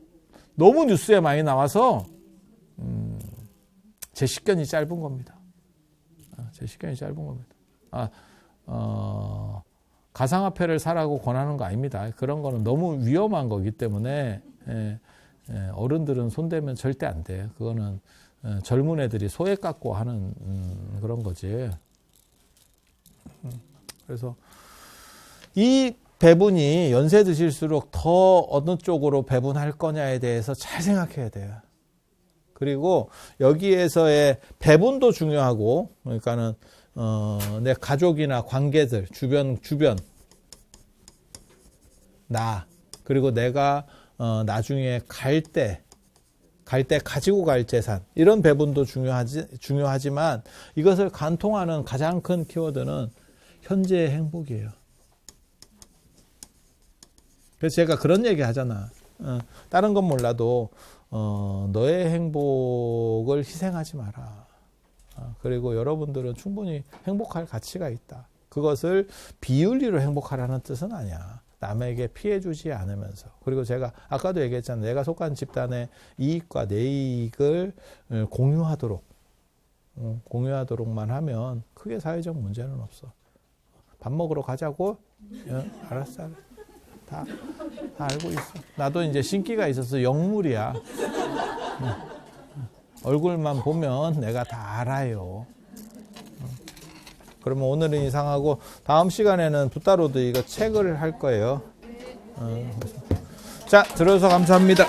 너무 뉴스에 많이 나와서, 제 식견이 짧은 겁니다. 제 식견이 짧은 겁니다. 가상화폐를 사라고 권하는 거 아닙니다. 그런 거는 너무 위험한 거기 때문에 어른들은 손대면 절대 안 돼요. 그거는 젊은 애들이 소액 갖고 하는 그런 거지. 그래서 이 배분이 연세 드실수록 더 어느 쪽으로 배분할 거냐에 대해서 잘 생각해야 돼요. 그리고 여기에서의 배분도 중요하고, 그러니까는 내 가족이나 관계들, 주변, 나, 그리고 내가 나중에 갈 때 가지고 갈 재산, 이런 배분도 중요하지만 이것을 관통하는 가장 큰 키워드는 현재의 행복이에요. 그래서 제가 그런 얘기 하잖아. 다른 건 몰라도 너의 행복을 희생하지 마라. 그리고 여러분들은 충분히 행복할 가치가 있다. 그것을 비윤리로 행복하라는 뜻은 아니야. 남에게 피해 주지 않으면서. 그리고 제가 아까도 얘기했잖아요. 내가 속한 집단의 이익과 내 이익을 공유하도록 공유하도록만 하면 크게 사회적 문제는 없어. 밥 먹으러 가자고? 알았어. 다 알고 있어. 나도 이제 신기가 있어서 영물이야. 얼굴만 보면 내가 다 알아요. 그러면 오늘은 이상하고 다음 시간에는 붓다로드 이거 책을 할 거예요. 자, 들어줘서 감사합니다.